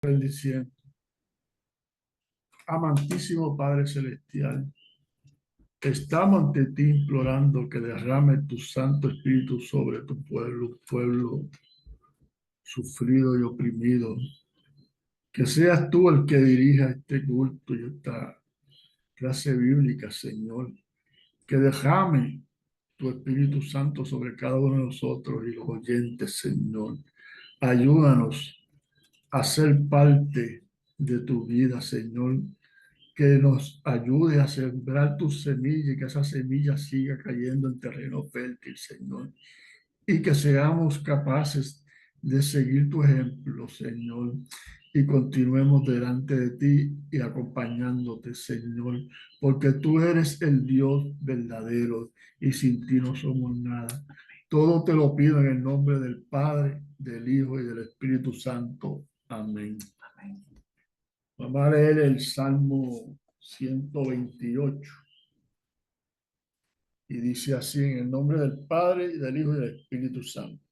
Bendiciendo. Amantísimo Padre Celestial, estamos ante ti implorando que derrame tu Santo Espíritu sobre tu pueblo sufrido y oprimido. Que seas tú el que dirija este culto y esta clase bíblica, Señor. Que derrame tu Espíritu Santo sobre cada uno de nosotros y los oyentes, Señor. Ayúdanos a ser parte de tu vida, Señor. Que nos ayude a sembrar tu semilla y que esa semilla siga cayendo en terreno fértil, Señor. Y que seamos capaces de seguir tu ejemplo, Señor, y continuemos delante de ti y acompañándote, Señor, porque tú eres el Dios verdadero y sin ti no somos nada. Todo te lo pido en el nombre del Padre, del Hijo y del Espíritu Santo. Amén. Amén. Vamos a leer el Salmo 128. Y dice así, en el nombre del Padre, y del Hijo y del Espíritu Santo.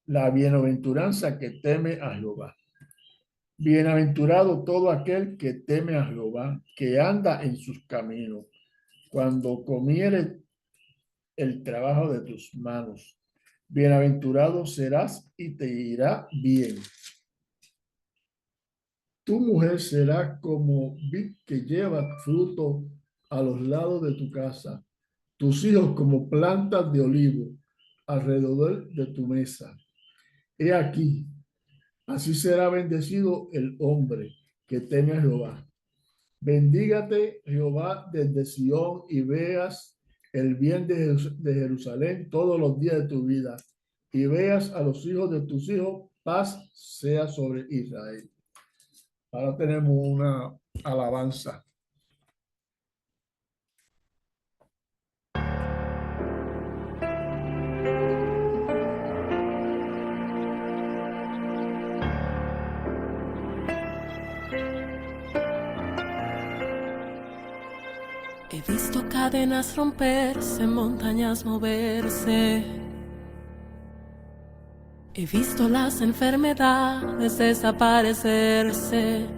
La bienaventuranza que teme a Jehová. Bienaventurado todo aquel que teme a Jehová, que anda en sus caminos, cuando comiere el trabajo de tus manos. Bienaventurado serás y te irá bien. Tu mujer será como vid que lleva fruto a los lados de tu casa, tus hijos como plantas de olivo alrededor de tu mesa. He aquí, así será bendecido el hombre que teme a Jehová. Bendígate Jehová desde Sión y veas el bien de Jerusalén todos los días de tu vida y veas a los hijos de tus hijos, paz sea sobre Israel. Ahora tenemos una alabanza. He visto cadenas romperse, montañas moverse. He visto las enfermedades desaparecerse.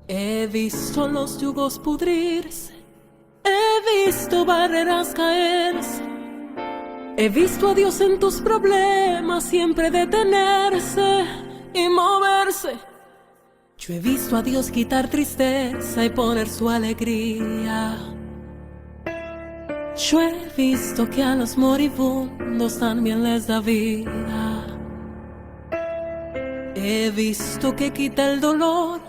He visto los yugos pudrirse. He visto barreras caerse. He visto a Dios en tus problemas siempre detenerse y moverse. Yo he visto a Dios quitar tristeza y poner su alegría. Yo he visto que a los moribundos también les da vida. He visto que quita el dolor.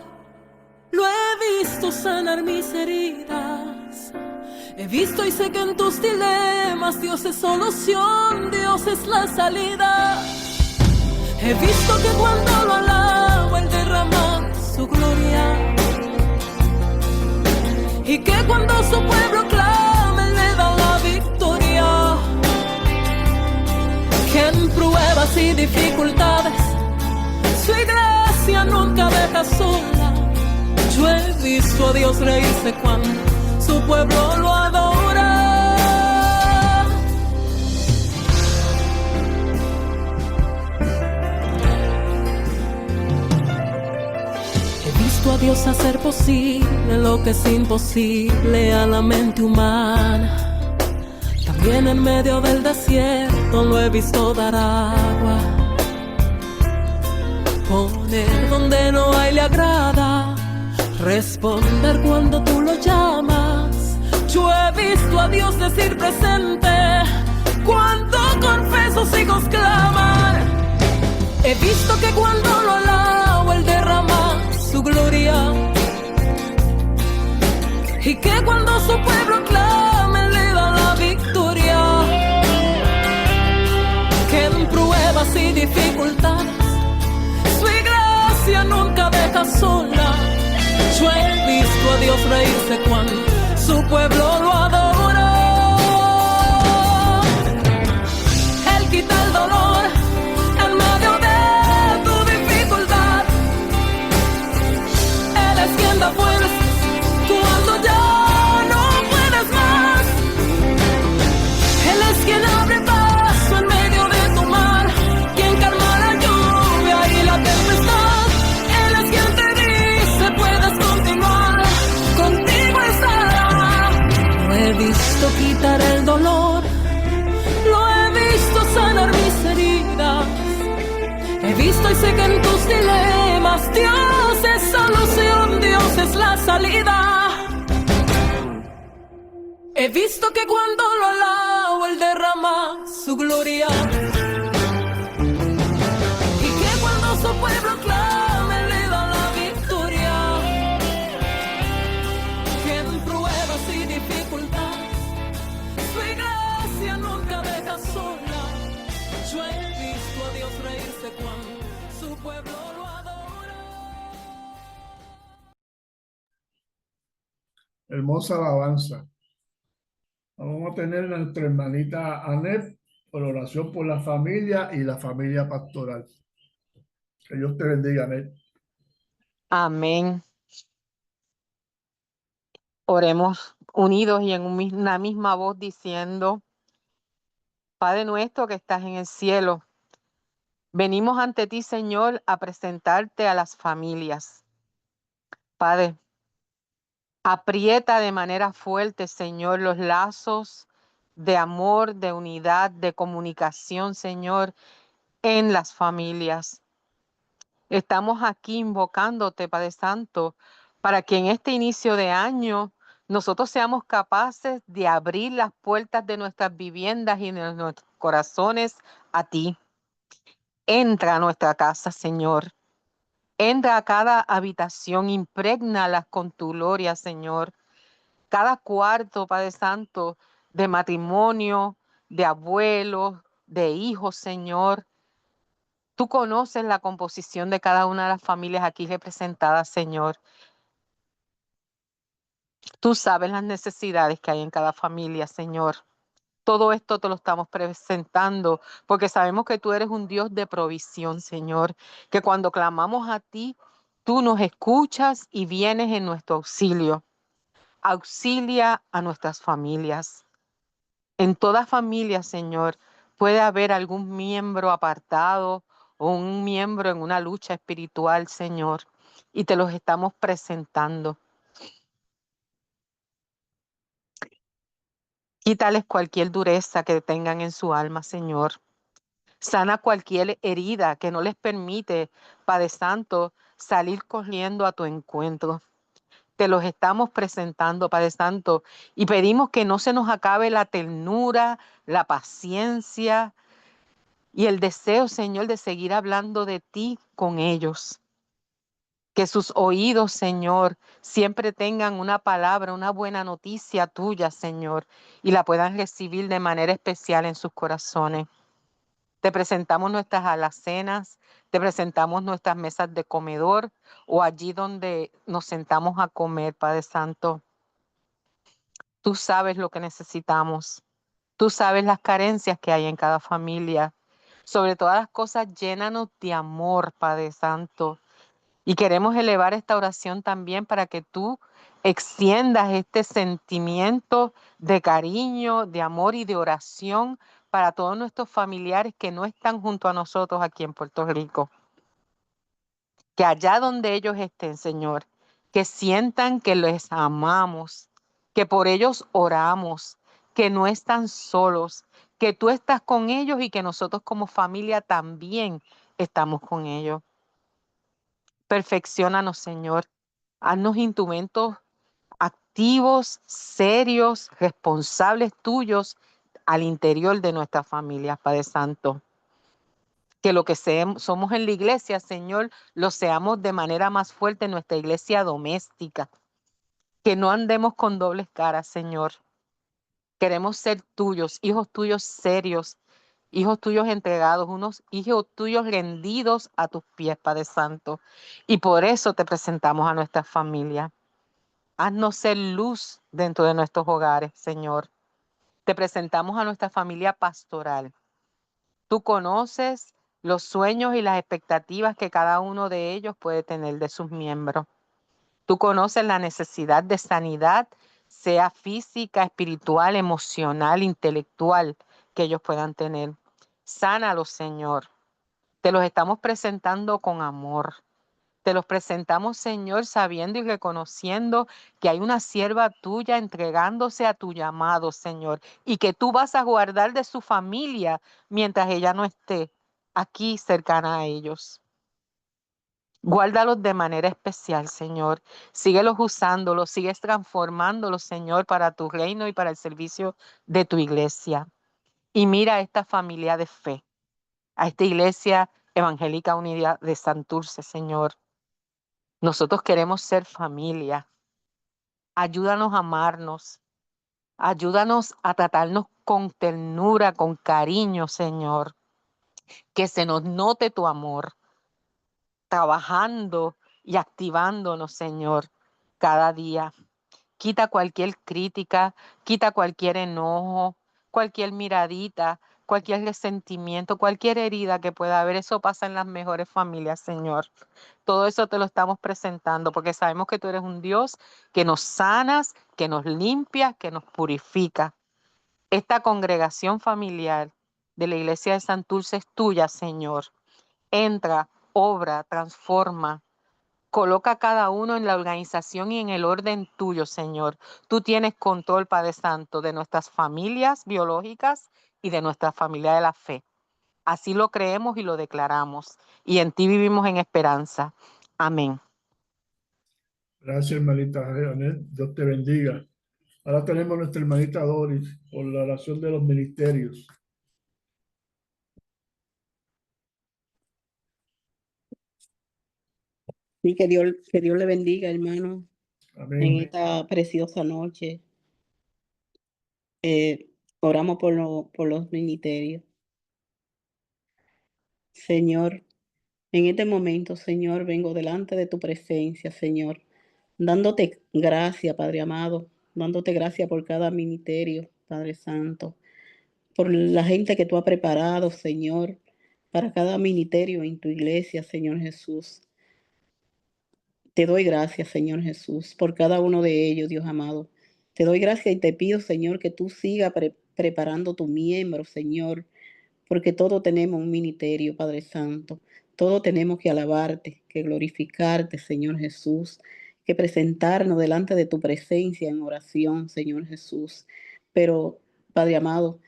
Lo he visto sanar mis heridas. He visto y sé que en tus dilemas Dios es solución, Dios es la salida. He visto que cuando lo alabo Él derrama su gloria, y que cuando su pueblo clama Él le da la victoria. Que en pruebas y dificultades su iglesia nunca deja sola. Yo he visto a Dios reírse cuando su pueblo lo adora. He visto a Dios hacer posible lo que es imposible a la mente humana. También en medio del desierto lo he visto dar agua. Poner donde no hay le agrada. Responder cuando tú lo llamas. Yo he visto a Dios decir presente cuando con fe sus hijos claman. He visto que cuando lo alabo Él derrama su gloria, y que cuando su pueblo clama Él le da la victoria. Que en pruebas y dificultades su iglesia nunca deja sola. Yo he visto a Dios reírse cuando su pueblo lo adora. Él quita el dolor en medio de tu dificultad. Él es quien da fuerzas cuando ya no puedes más. Él es quien abre paso en medio de tu mar, quien calma la lluvia y la tempestad. parece que en tus dilemas Dios es solución, Dios es la salida. He visto que cuando lo alabo Él derrama su gloria, y que cuando su pueblo clama Él le da la victoria. Que en pruebas y dificultades su iglesia nunca deja sola. Yo he visto a Dios reírse cuando su pueblo lo adora. Hermosa alabanza. Vamos a tener a nuestra hermanita Anet por oración por la familia y la familia pastoral. Que Dios te bendiga, Anet. Amén. Oremos unidos y en una misma voz diciendo: Padre nuestro que estás en el cielo, venimos ante ti, Señor, a presentarte a las familias. Padre, aprieta de manera fuerte, Señor, los lazos de amor, de unidad, de comunicación, Señor, en las familias. Estamos aquí invocándote, Padre Santo, para que en este inicio de año nosotros seamos capaces de abrir las puertas de nuestras viviendas y de nuestros corazones a ti. Entra a nuestra casa, Señor. Entra a cada habitación, imprégnalas con tu gloria, Señor. Cada cuarto, Padre Santo, de matrimonio, de abuelos, de hijos, Señor. Tú conoces la composición de cada una de las familias aquí representadas, Señor. Tú sabes las necesidades que hay en cada familia, Señor. Todo esto te lo estamos presentando porque sabemos que tú eres un Dios de provisión, Señor. Que cuando clamamos a ti, tú nos escuchas y vienes en nuestro auxilio. Auxilia a nuestras familias. En toda familia, Señor, puede haber algún miembro apartado o un miembro en una lucha espiritual, Señor, y te los estamos presentando. Quítales cualquier dureza que tengan en su alma, Señor. Sana cualquier herida que no les permite, Padre Santo, salir corriendo a tu encuentro. Te los estamos presentando, Padre Santo, y pedimos que no se nos acabe la ternura, la paciencia y el deseo, Señor, de seguir hablando de ti con ellos. Que sus oídos, Señor, siempre tengan una palabra, una buena noticia tuya, Señor, y la puedan recibir de manera especial en sus corazones. Te presentamos nuestras alacenas, te presentamos nuestras mesas de comedor o allí donde nos sentamos a comer, Padre Santo. Tú sabes lo que necesitamos. Tú sabes las carencias que hay en cada familia. Sobre todas las cosas, llénanos de amor, Padre Santo. Y queremos elevar esta oración también para que tú extiendas este sentimiento de cariño, de amor y de oración para todos nuestros familiares que no están junto a nosotros aquí en Puerto Rico. Que allá donde ellos estén, Señor, que sientan que les amamos, que por ellos oramos, que no están solos, que tú estás con ellos y que nosotros como familia también estamos con ellos. Perfecciónanos, Señor. Haznos instrumentos activos, serios, responsables tuyos al interior de nuestra familia, Padre Santo. Que lo que somos en la iglesia, Señor, lo seamos de manera más fuerte en nuestra iglesia doméstica. Que no andemos con dobles caras, Señor. Queremos ser tuyos, hijos tuyos serios, hijos tuyos entregados, unos hijos tuyos rendidos a tus pies, Padre Santo. Y por eso te presentamos a nuestra familia. Haznos ser luz dentro de nuestros hogares, Señor. Te presentamos a nuestra familia pastoral. Tú conoces los sueños y las expectativas que cada uno de ellos puede tener de sus miembros. Tú conoces la necesidad de sanidad, sea física, espiritual, emocional, intelectual, que ellos puedan tener. Sánalos, Señor. Te los estamos presentando con amor. Te los presentamos, Señor, sabiendo y reconociendo que hay una sierva tuya entregándose a tu llamado, Señor, y que tú vas a guardar de su familia mientras ella no esté aquí cercana a ellos. Guárdalos de manera especial, Señor. Síguelos usándolos, sigues transformándolos, Señor, para tu reino y para el servicio de tu iglesia. Y mira a esta familia de fe, a esta iglesia evangélica unida de Santurce, Señor. Nosotros queremos ser familia. Ayúdanos a amarnos. Ayúdanos a tratarnos con ternura, con cariño, Señor. Que se nos note tu amor, trabajando y activándonos, Señor, cada día. Quita cualquier crítica, quita cualquier enojo, cualquier miradita, cualquier resentimiento, cualquier herida que pueda haber. Eso pasa en las mejores familias, Señor. Todo eso te lo estamos presentando porque sabemos que tú eres un Dios que nos sanas, que nos limpia, que nos purifica. Esta congregación familiar de la iglesia de Santurce es tuya, Señor. Entra, obra, transforma. Coloca a cada uno en la organización y en el orden tuyo, Señor. Tú tienes control, Padre Santo, de nuestras familias biológicas y de nuestra familia de la fe. Así lo creemos y lo declaramos. Y en ti vivimos en esperanza. Amén. Gracias, hermanita Janet. Dios te bendiga. Ahora tenemos nuestra hermanita Doris por la oración de los ministerios. Y que Dios le bendiga, hermano, en Amén. esta preciosa noche. Oramos por los ministerios. Señor, en este momento, Señor, vengo delante de tu presencia, Señor, dándote gracias, Padre amado, dándote gracias por cada ministerio, Padre Santo, por la gente que tú has preparado, Señor, para cada ministerio en tu iglesia, Señor Jesús. Te doy gracias, Señor Jesús, por cada uno de ellos, Dios amado. Te doy gracias y te pido, Señor, que tú sigas preparando tu miembro, Señor, porque todos tenemos un ministerio, Padre Santo. Todos tenemos que alabarte, que glorificarte, Señor Jesús, que presentarnos delante de tu presencia en oración, Señor Jesús. Pero, Padre amado,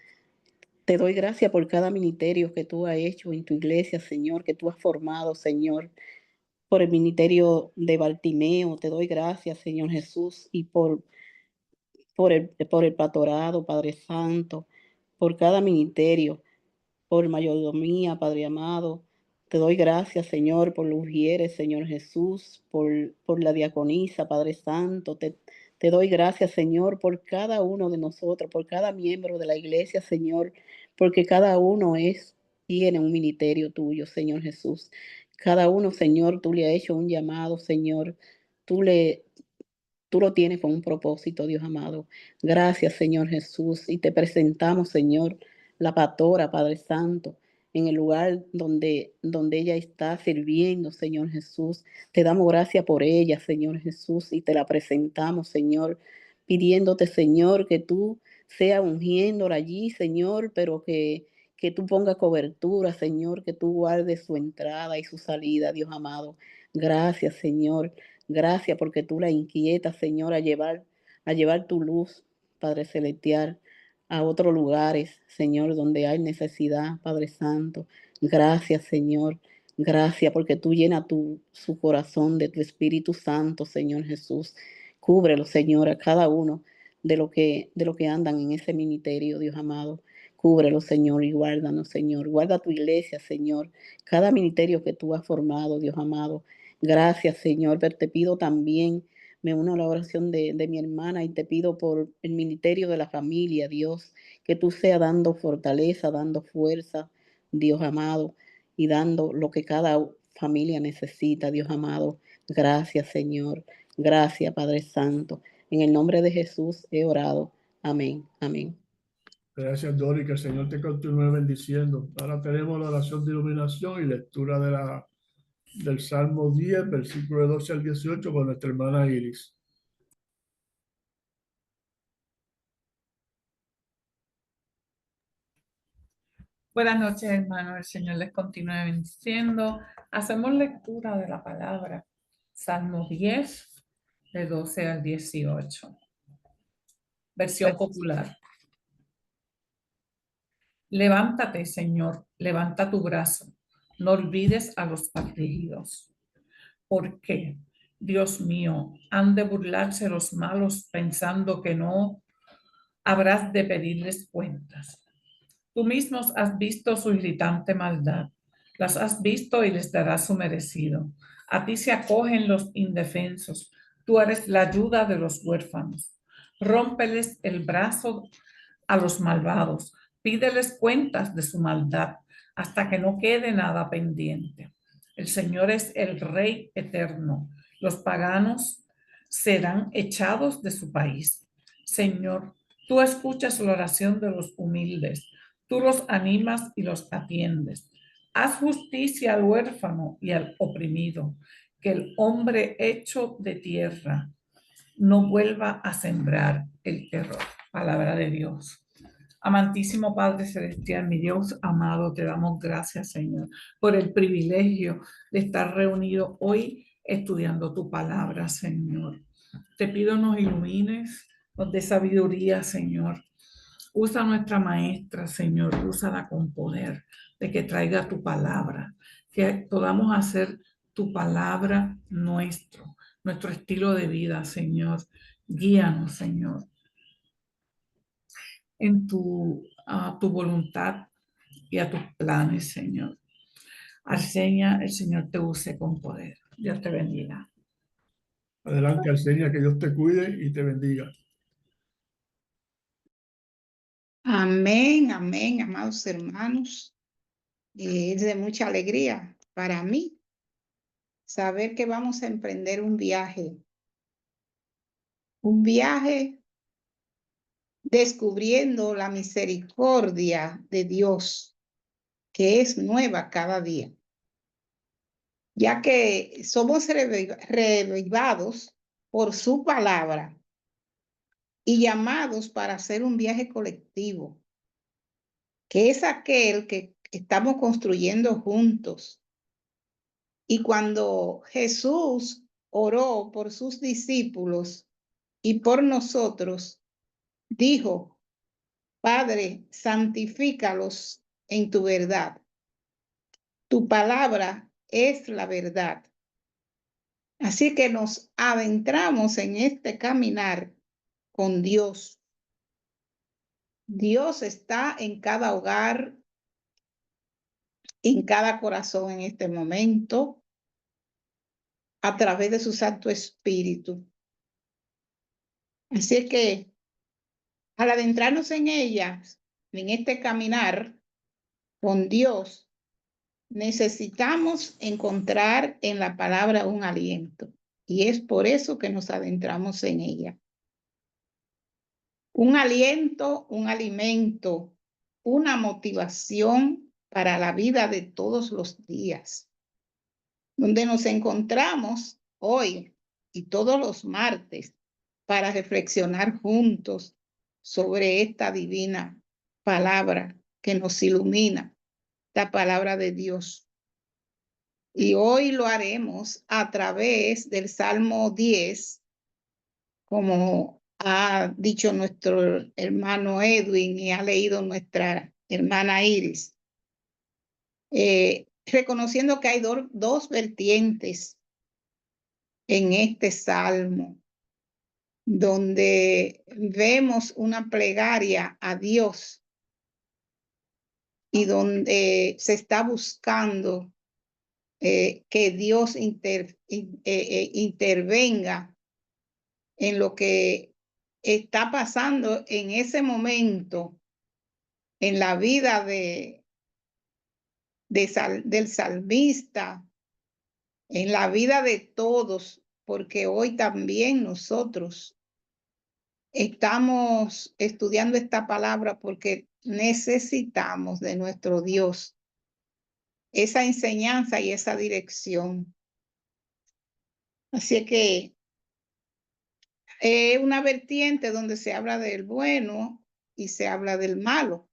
te doy gracias por cada ministerio que tú has hecho en tu iglesia, Señor, que tú has formado, Señor, por el ministerio de Bartimeo. Te doy gracias, Señor Jesús, y por el pastorado, Padre Santo, por cada ministerio, por mayordomía, Padre amado. Te doy gracias, Señor, por los ujieres, Señor Jesús, por la diaconisa, Padre Santo. Te doy gracias, Señor, por cada uno de nosotros, por cada miembro de la iglesia, Señor, porque cada uno tiene un ministerio tuyo, Señor Jesús. Cada uno, Señor, tú le has hecho un llamado, Señor. Tú le, Tú lo tienes con un propósito, Dios amado. Gracias, Señor Jesús. Y te presentamos, Señor, la pastora, Padre Santo, en el lugar donde ella está sirviendo, Señor Jesús. Te damos gracias por ella, Señor Jesús, y te la presentamos, Señor, pidiéndote, Señor, que tú seas ungiéndola allí, Señor, pero que tú pongas cobertura, Señor, que tú guardes su entrada y su salida, Dios amado. Gracias, Señor. Gracias porque tú la inquietas, Señor, a llevar tu luz, Padre Celestial, a otros lugares, Señor, donde hay necesidad, Padre Santo. Gracias, Señor. Gracias porque tú llenas su corazón de tu Espíritu Santo, Señor Jesús. Cúbrelo, Señor, a cada uno de lo que andan en ese ministerio, Dios amado. Cúbrelo, Señor, y guárdanos, Señor. Guarda tu iglesia, Señor. Cada ministerio que tú has formado, Dios amado. Gracias, Señor, pero te pido también, me uno a la oración de mi hermana y te pido por el ministerio de la familia, Dios, que tú seas dando fortaleza, dando fuerza, Dios amado, y dando lo que cada familia necesita, Dios amado. Gracias, Señor. Gracias, Padre Santo. En el nombre de Jesús he orado. Amén. Amén. Gracias, Doris, que el Señor te continúe bendiciendo. Ahora tenemos la oración de iluminación y lectura del Salmo 10, versículo de 12 al 18, con nuestra hermana Iris. Buenas noches, hermanos. El Señor les continúe bendiciendo. Hacemos lectura de la palabra. Salmo 10, de 12 al 18. Versión popular. Levántate, Señor, levanta tu brazo. No olvides a los afligidos. ¿Por qué? Dios mío, han de burlarse los malos pensando que no habrás de pedirles cuentas. Tú mismo has visto su irritante maldad. Las has visto y les darás su merecido. A ti se acogen los indefensos. Tú eres la ayuda de los huérfanos. Rómpeles el brazo a los malvados. Pídeles cuentas de su maldad hasta que no quede nada pendiente. El Señor es el Rey eterno. Los paganos serán echados de su país. Señor, tú escuchas la oración de los humildes. Tú los animas y los atiendes. Haz justicia al huérfano y al oprimido, que el hombre hecho de tierra no vuelva a sembrar el terror. Palabra de Dios. Amantísimo Padre Celestial, mi Dios amado, te damos gracias, Señor, por el privilegio de estar reunidos hoy estudiando tu palabra, Señor. Te pido nos ilumines, nos dé sabiduría, Señor. Usa a nuestra maestra, Señor, úsala con poder, de que traiga tu palabra, que podamos hacer tu palabra nuestro estilo de vida, Señor. Guíanos, Señor, en a tu voluntad y a tus planes, Señor. Arseña, el Señor te use con poder. Dios te bendiga. Adelante, Arseña, que Dios te cuide y te bendiga. Amén, amén, amados hermanos. Es de mucha alegría para mí saber que vamos a emprender un viaje descubriendo la misericordia de Dios, que es nueva cada día, ya que somos reavivados por su palabra y llamados para hacer un viaje colectivo, que es aquel que estamos construyendo juntos. Y cuando Jesús oró por sus discípulos y por nosotros, dijo: Padre, santifícalos en tu verdad. Tu palabra es la verdad. Así que nos adentramos en este caminar con Dios. Dios está en cada hogar, en cada corazón en este momento, a través de su Santo Espíritu. Así que al adentrarnos en ellas, en este caminar con Dios, necesitamos encontrar en la palabra un aliento. Y es por eso que nos adentramos en ella. Un aliento, un alimento, una motivación para la vida de todos los días, donde nos encontramos hoy y todos los martes para reflexionar juntos sobre esta divina palabra que nos ilumina, la palabra de Dios. Y hoy lo haremos a través del Salmo 10, como ha dicho nuestro hermano Edwin y ha leído nuestra hermana Iris, reconociendo que hay dos vertientes en este salmo, donde vemos una plegaria a Dios y donde se está buscando que Dios intervenga en lo que está pasando en ese momento en la vida del salmista, en la vida de todos, porque hoy también nosotros estamos estudiando esta palabra porque necesitamos de nuestro Dios esa enseñanza y esa dirección. Así que es una vertiente donde se habla del bueno y se habla del malo.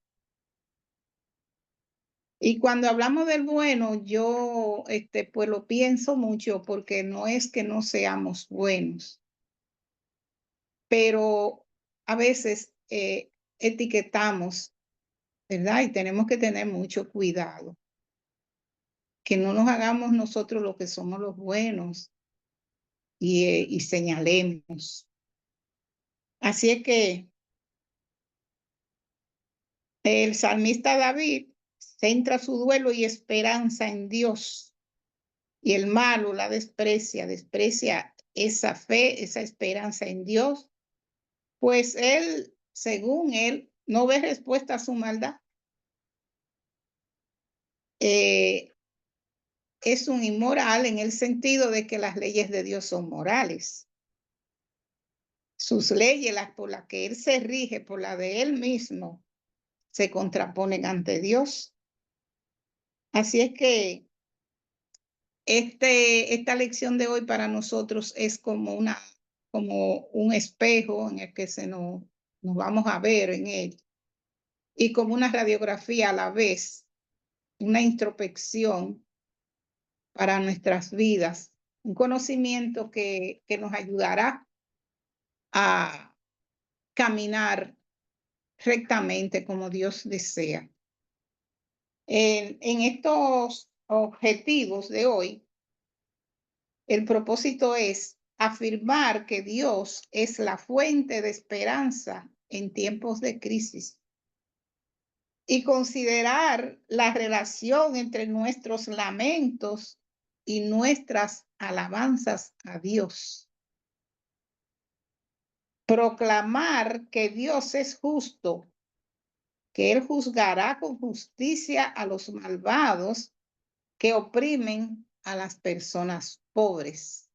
Y cuando hablamos del bueno, yo pues lo pienso mucho porque no es que no seamos buenos, pero a veces etiquetamos, ¿verdad? Y tenemos que tener mucho cuidado. que no nos hagamos nosotros lo que somos los buenos y señalemos. Así es que el salmista David centra su duelo y esperanza en Dios, y el malo la desprecia esa fe, esa esperanza en Dios, pues él, según él, no ve respuesta a su maldad. Es un inmoral en el sentido de que las leyes de Dios son morales. Sus leyes, las por las que él se rige, por la de él mismo, se contraponen ante Dios. Así es que esta lección de hoy para nosotros es como un espejo en el que nos vamos a ver en él, y como una radiografía a la vez, una introspección para nuestras vidas, un conocimiento que nos ayudará a caminar rectamente como Dios desea. En estos objetivos de hoy, el propósito es afirmar que Dios es la fuente de esperanza en tiempos de crisis y considerar la relación entre nuestros lamentos y nuestras alabanzas a Dios. Proclamar que Dios es justo, que Él juzgará con justicia a los malvados que oprimen a las personas pobres.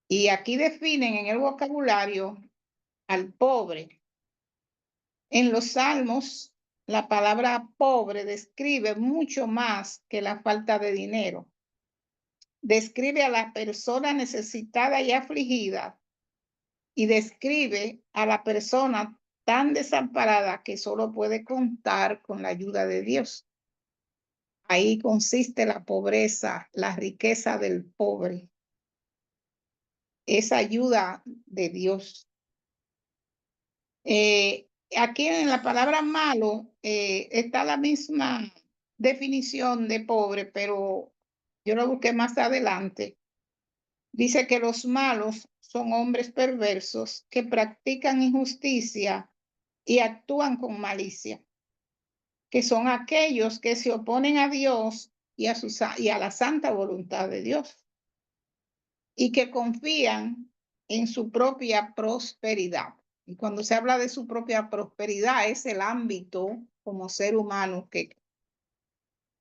Y aquí definen en el vocabulario al pobre. En los Salmos, la palabra pobre describe mucho más que la falta de dinero. Describe a la persona necesitada y afligida, y describe a la persona tan desamparada que solo puede contar con la ayuda de Dios. Ahí consiste la pobreza, la riqueza del pobre. Esa ayuda de Dios. Aquí en la palabra malo está la misma definición de pobre, pero yo lo busqué más adelante. Dice que los malos son hombres perversos que practican injusticia y actúan con malicia, que son aquellos que se oponen a Dios y a la santa voluntad de Dios, y que confían en su propia prosperidad. Y cuando se habla de su propia prosperidad, es el ámbito como ser humano que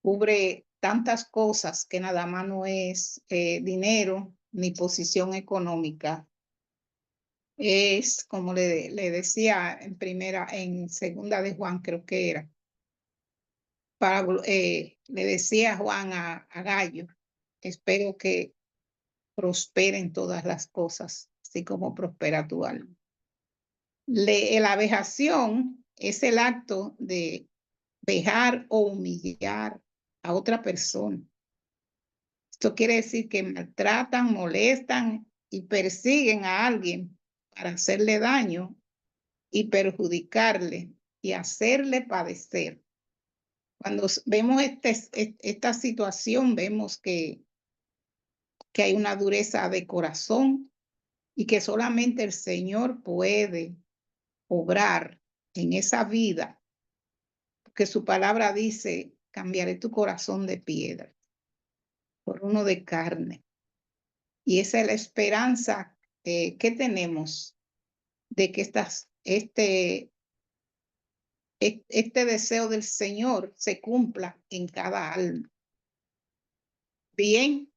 cubre tantas cosas, que nada más no es dinero ni posición económica. Es como le decía en segunda de Juan, creo que era, le decía Juan a Gallo: espero que prosperen todas las cosas, así como prospera tu alma. La vejación es el acto de vejar o humillar a otra persona. Esto quiere decir que maltratan, molestan y persiguen a alguien para hacerle daño y perjudicarle y hacerle padecer. Cuando vemos esta situación, vemos que hay una dureza de corazón y que solamente el Señor puede obrar en esa vida, porque su palabra dice: cambiaré tu corazón de piedra por uno de carne. Y esa es la esperanza que tenemos de que este deseo del Señor se cumpla en cada alma. Bien,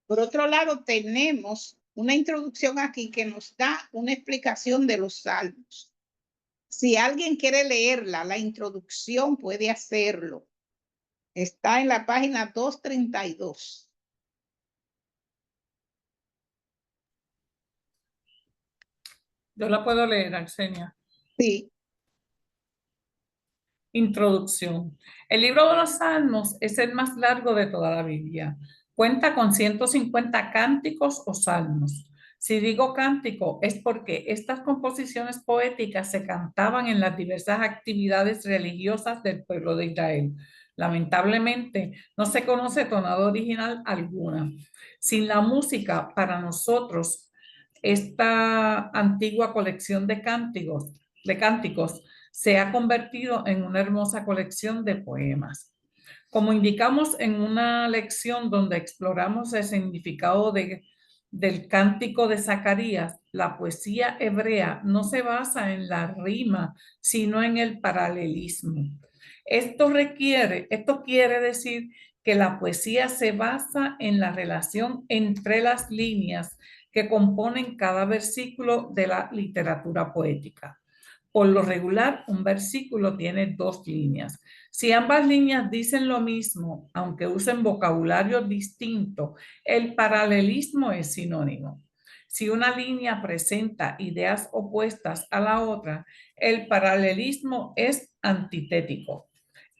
por otro lado, tenemos una introducción aquí que nos da una explicación de los salmos. Si alguien quiere leerla, la introducción, puede hacerlo. Está en la página 232. Yo la puedo leer, Arsenia. Sí. Introducción. El libro de los Salmos es el más largo de toda la Biblia. Cuenta con 150 cánticos o salmos. Si digo cántico, es porque estas composiciones poéticas se cantaban en las diversas actividades religiosas del pueblo de Israel. Lamentablemente, no se conoce tonada original alguna. Sin la música, para nosotros, esta antigua colección de cánticos se ha convertido en una hermosa colección de poemas. Como indicamos en una lección donde exploramos el significado del cántico de Zacarías, la poesía hebrea no se basa en la rima, sino en el paralelismo. Esto quiere decir que la poesía se basa en la relación entre las líneas que componen cada versículo de la literatura poética. Por lo regular, un versículo tiene 2 líneas. Si ambas líneas dicen lo mismo, aunque usen vocabulario distinto, el paralelismo es sinónimo. Si una línea presenta ideas opuestas a la otra, el paralelismo es antitético.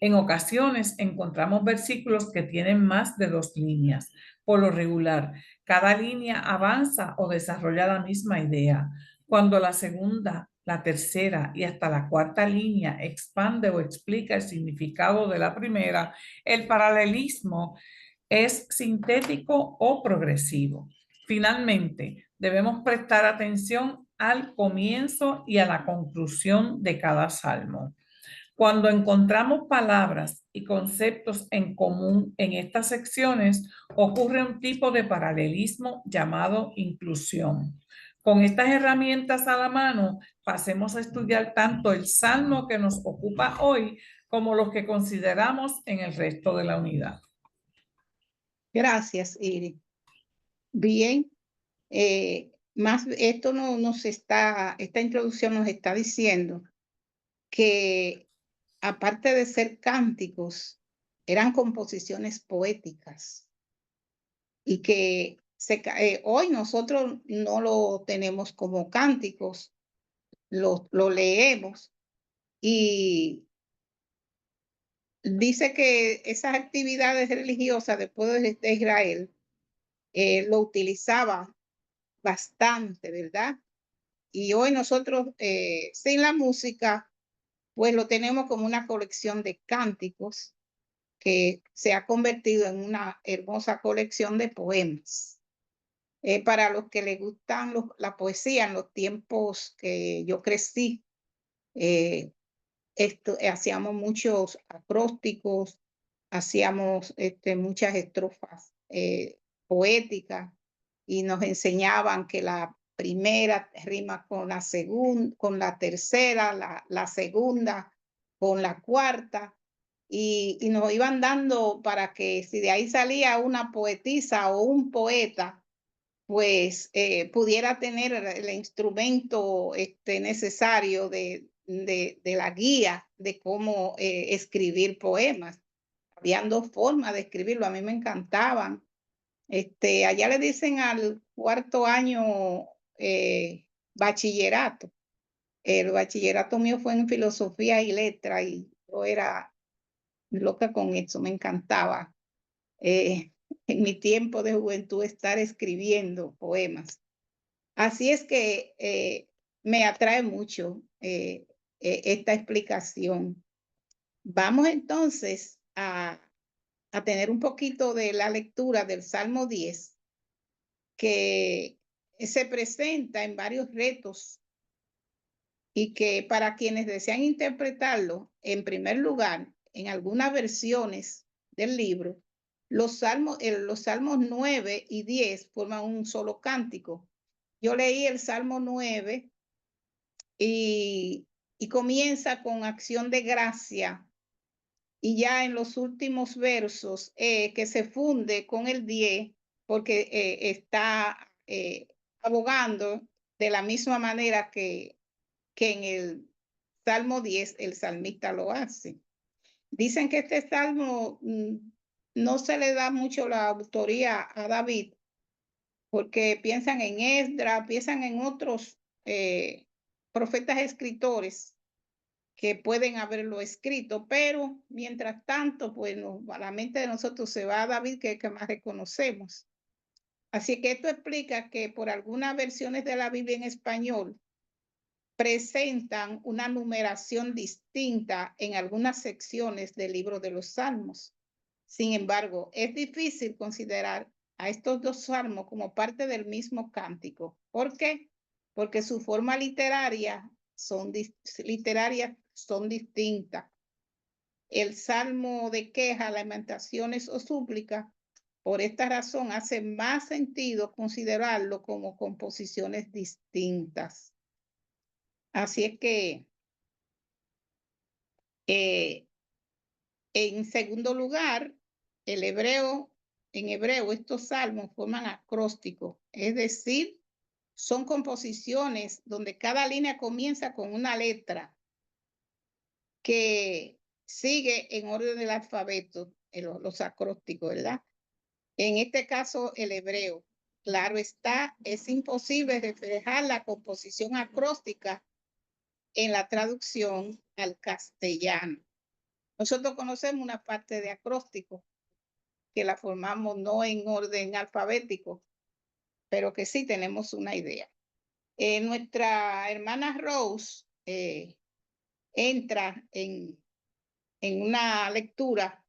En ocasiones encontramos versículos que tienen más de 2 líneas. Por lo regular, cada línea avanza o desarrolla la misma idea. Cuando la segunda, la tercera y hasta la cuarta línea expande o explica el significado de la primera, el paralelismo es sintético o progresivo. Finalmente, debemos prestar atención al comienzo y a la conclusión de cada salmo. Cuando encontramos palabras y conceptos en común en estas secciones, ocurre un tipo de paralelismo llamado inclusión. Con estas herramientas a la mano, pasemos a estudiar tanto el salmo que nos ocupa hoy como los que consideramos en el resto de la unidad. Gracias, Iris. Bien, esto esta introducción nos está diciendo que aparte de ser cánticos, eran composiciones poéticas y que hoy nosotros no lo tenemos como cánticos, lo leemos y dice que esas actividades religiosas del pueblo de Israel lo utilizaban bastante, ¿verdad? Y hoy nosotros, sin la música, pues lo tenemos como una colección de cánticos que se ha convertido en una hermosa colección de poemas. Para los que les gustan la poesía en los tiempos que yo crecí, hacíamos muchos acrósticos, hacíamos muchas estrofas poéticas y nos enseñaban que la primera rima con la segunda, con la tercera, la segunda con la cuarta, y nos iban dando para que si de ahí salía una poetisa o un poeta, pues pudiera tener el instrumento necesario de la guía de cómo escribir poemas. Habían 2 formas de escribirlo, a mí me encantaban. Allá le dicen al 4º año bachillerato. El bachillerato mío fue en filosofía y letra y yo era loca con eso, me encantaba. En mi tiempo de juventud estar escribiendo poemas. Así es que me atrae mucho esta explicación. Vamos entonces a tener un poquito de la lectura del Salmo 10, que se presenta en varios retos y que para quienes desean interpretarlo, en primer lugar, en algunas versiones del libro, los salmos 9 y 10 forman un solo cántico. Yo leí el Salmo 9 y comienza con acción de gracia, y ya en los últimos versos que se funde con el 10 porque está abogando de la misma manera que en el Salmo 10 el salmista lo hace. Dicen que este salmo no se le da mucho la autoría a David porque piensan en Esdras, piensan en otros profetas escritores que pueden haberlo escrito, pero mientras tanto, pues a la mente de nosotros se va a David, que es el que más reconocemos. Así que esto explica que por algunas versiones de la Biblia en español, presentan una numeración distinta en algunas secciones del libro de los Salmos. Sin embargo, es difícil considerar a estos dos salmos como parte del mismo cántico. ¿Por qué? Porque su forma literaria son distintas. El salmo de queja, lamentaciones o súplica, por esta razón hace más sentido considerarlo como composiciones distintas. Así es que, en segundo lugar, en hebreo, estos salmos forman acróstico, es decir, son composiciones donde cada línea comienza con una letra que sigue en orden del alfabeto, los acrósticos, ¿verdad? En este caso, el hebreo. Claro está, es imposible reflejar la composición acróstica en la traducción al castellano. Nosotros conocemos una parte de acróstico que la formamos no en orden alfabético, pero que sí tenemos una idea. Nuestra hermana Rose entra en una lectura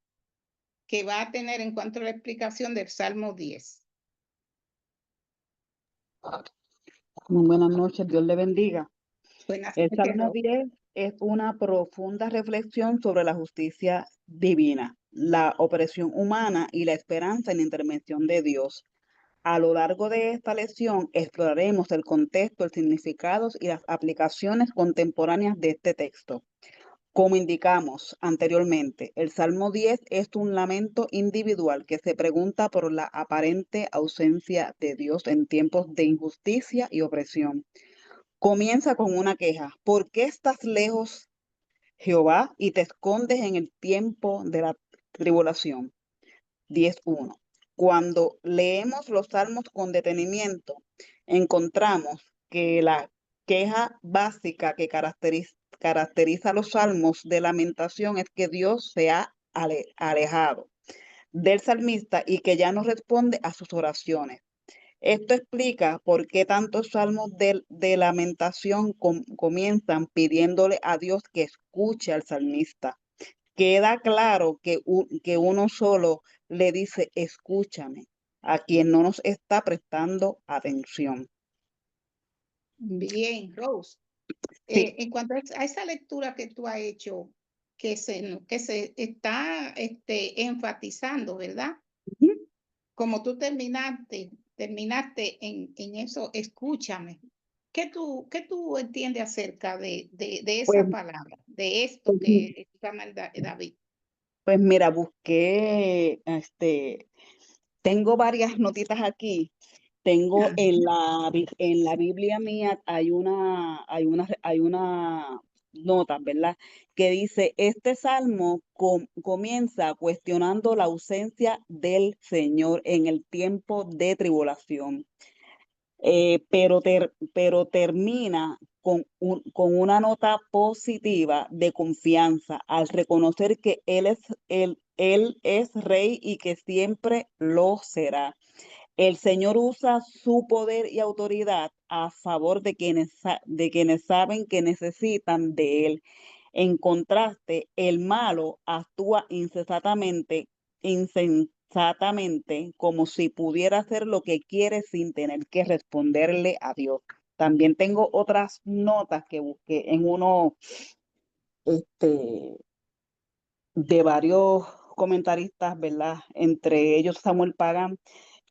que va a tener en cuanto a la explicación del Salmo 10. Muy buenas noches, Dios le bendiga. Buenas El noches, Salmo Rose. 10 es una profunda reflexión sobre la justicia divina, la opresión humana y la esperanza en la intervención de Dios. A lo largo de esta lección exploraremos el contexto, el significado y las aplicaciones contemporáneas de este texto. Como indicamos anteriormente, el Salmo 10 es un lamento individual que se pregunta por la aparente ausencia de Dios en tiempos de injusticia y opresión. Comienza con una queja. ¿Por qué estás lejos, Jehová, y te escondes en el tiempo de la tribulación? 10:1. Cuando leemos los salmos con detenimiento, encontramos que la queja básica que caracteriza los salmos de lamentación es que Dios se ha alejado del salmista y que ya no responde a sus oraciones. Esto explica por qué tantos salmos de lamentación comienzan pidiéndole a Dios que escuche al salmista. Queda claro que uno solo le dice, escúchame, a quien no nos está prestando atención. Bien, Rose. Sí. En cuanto a esa lectura que tú has hecho, que se está enfatizando, ¿verdad? Ujú. Como tú terminaste en eso, escúchame. ¿Qué tú entiendes acerca de esa Pues, palabra, de esto que llama David? pues mira, busqué, tengo varias notitas aquí. Tengo Ajá. en la Biblia mía hay una nota, ¿verdad? Que dice, este salmo comienza cuestionando la ausencia del Señor en el tiempo de tribulación, pero termina con una nota positiva de confianza al reconocer que Él es rey y que siempre lo será. El Señor usa su poder y autoridad a favor de quienes saben que necesitan de Él. En contraste, el malo actúa insensatamente, como si pudiera hacer lo que quiere sin tener que responderle a Dios. También tengo otras notas que busqué en uno de varios comentaristas, ¿verdad? Entre ellos Samuel Pagán,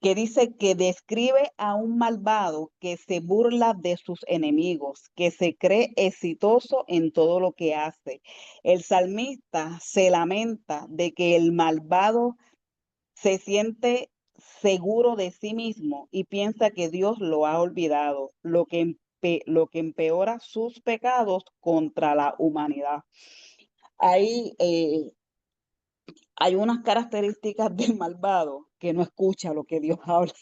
que dice que describe a un malvado que se burla de sus enemigos, que se cree exitoso en todo lo que hace. El salmista se lamenta de que el malvado se siente seguro de sí mismo y piensa que Dios lo ha olvidado, lo que empeora sus pecados contra la humanidad. Ahí hay unas características del malvado que no escucha lo que Dios habla,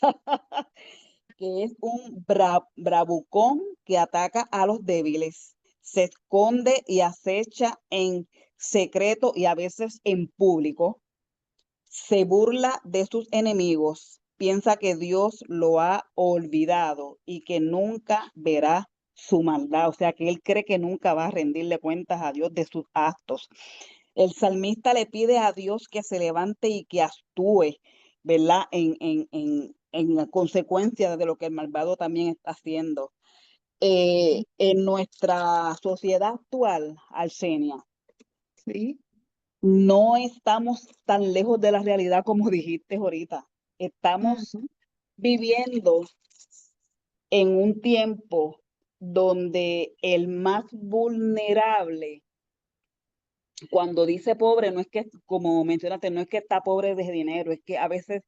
que es un bravucón que ataca a los débiles, se esconde y acecha en secreto y a veces en público, se burla de sus enemigos, piensa que Dios lo ha olvidado y que nunca verá su maldad, o sea que él cree que nunca va a rendirle cuentas a Dios de sus actos. El salmista le pide a Dios que se levante y que actúe, ¿verdad? En consecuencia de lo que el malvado también está haciendo. En nuestra sociedad actual, Arsenio, Sí. no estamos tan lejos de la realidad como dijiste ahorita. Estamos Ujú. viviendo en un tiempo donde el más vulnerable, cuando dice pobre, no es que, como mencionaste, no es que está pobre de dinero, es que a veces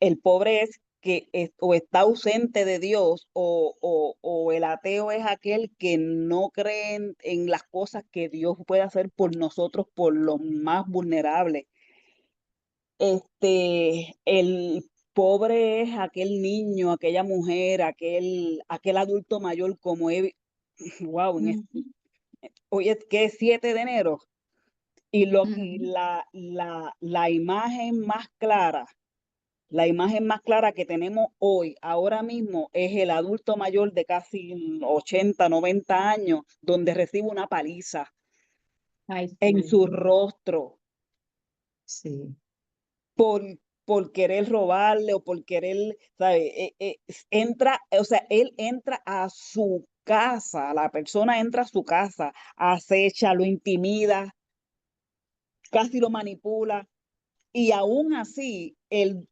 el pobre es que o está ausente de Dios o el ateo es aquel que no cree en las cosas que Dios puede hacer por nosotros, por los más vulnerables. El pobre es aquel niño, aquella mujer, aquel adulto mayor como él. Wow, Ujú. hoy es que es 7 de enero y Ujú. la imagen más clara. La imagen más clara que tenemos hoy, ahora mismo, es el adulto mayor de casi 80, 90 años, donde recibe una paliza Ay, en sí, su rostro sí. por, por querer robarle o por querer, ¿sabe? Entra, o sea, él entra a su casa, la persona entra a su casa, acecha, lo intimida, casi lo manipula. Y aún así, el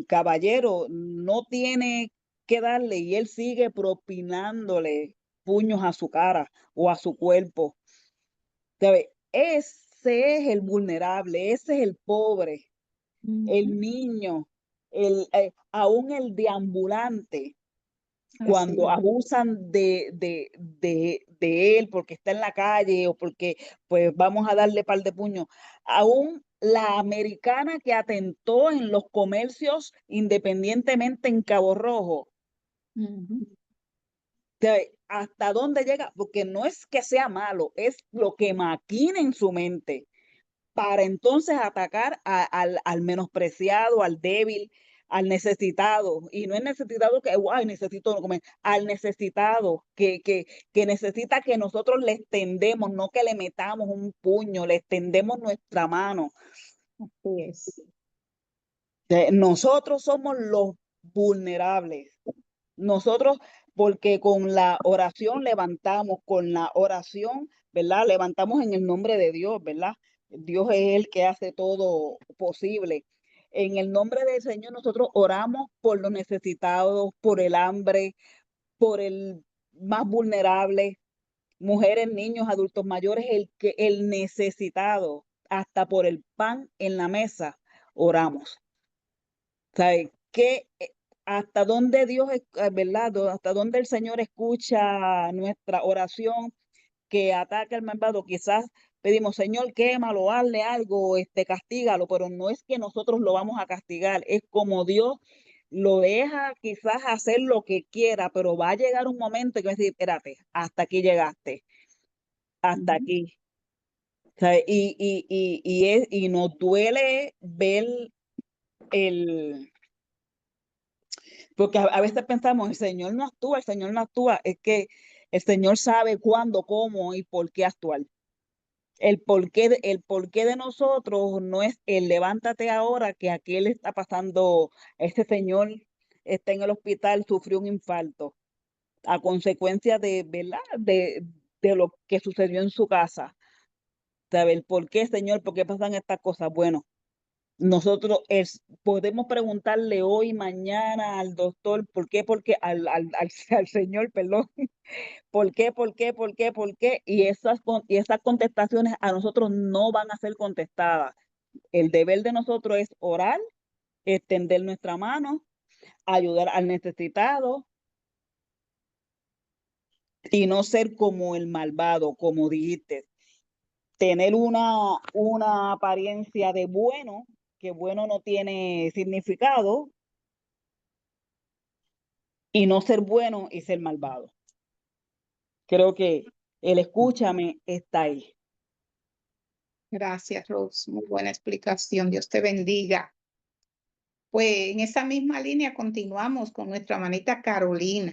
caballero no tiene que darle y él sigue propinándole puños a su cara o a su cuerpo. ¿Sabe? Ese es el vulnerable, ese es el pobre, Ujú. el niño, aún el deambulante Así cuando es. abusan de él porque está en la calle o porque pues vamos a darle par de puños. Aún la americana que atentó en los comercios independientemente en Cabo Rojo, Ujú. ¿hasta dónde llega? Porque no es que sea malo, es lo que maquina en su mente para entonces atacar al menospreciado, al débil, al necesitado. Y no es necesitado que, guay, necesito comer, al necesitado que necesita que nosotros le extendemos, no que le metamos un puño, le extendemos nuestra mano. Así es. Nosotros somos los vulnerables. Nosotros, porque con la oración levantamos, con la oración, ¿verdad? Levantamos en el nombre de Dios, ¿verdad? Dios es el que hace todo posible. En el nombre del Señor nosotros oramos por los necesitados, por el hambre, por el más vulnerable, mujeres, niños, adultos mayores, el necesitado, hasta por el pan en la mesa, oramos. ¿Sabe? Hasta dónde Dios es, ¿verdad? Hasta dónde el Señor escucha nuestra oración que ataca al malvado. Quizás pedimos, Señor, quémalo, hazle algo, castígalo, pero no es que nosotros lo vamos a castigar, es como Dios lo deja quizás hacer lo que quiera, pero va a llegar un momento que va a decir, espérate, hasta aquí llegaste, hasta Ujú. aquí. ¿Sabe? Y nos duele ver el, porque a veces pensamos, el Señor no actúa, es que el Señor sabe cuándo, cómo y por qué actuar. El porqué de nosotros no es el levántate ahora que aquí le está pasando, este señor está en el hospital, sufrió un infarto a consecuencia de, ¿verdad? De lo que sucedió en su casa. ¿Sabe? El por qué, Señor, por qué pasan estas cosas. Bueno, nosotros podemos preguntarle hoy, mañana al doctor, ¿por qué? Porque al Señor, perdón, ¿por qué? ¿Por qué? ¿Por qué? ¿Por qué? Y esas contestaciones a nosotros no van a ser contestadas. El deber de nosotros es orar, extender nuestra mano, ayudar al necesitado y no ser como el malvado, como dijiste. Tener una apariencia de bueno, que bueno no tiene significado, y no ser bueno y ser malvado. Creo que el escúchame está ahí. Gracias, Rose. Muy buena explicación. Dios te bendiga. Pues en esa misma línea continuamos con nuestra hermanita Carolina.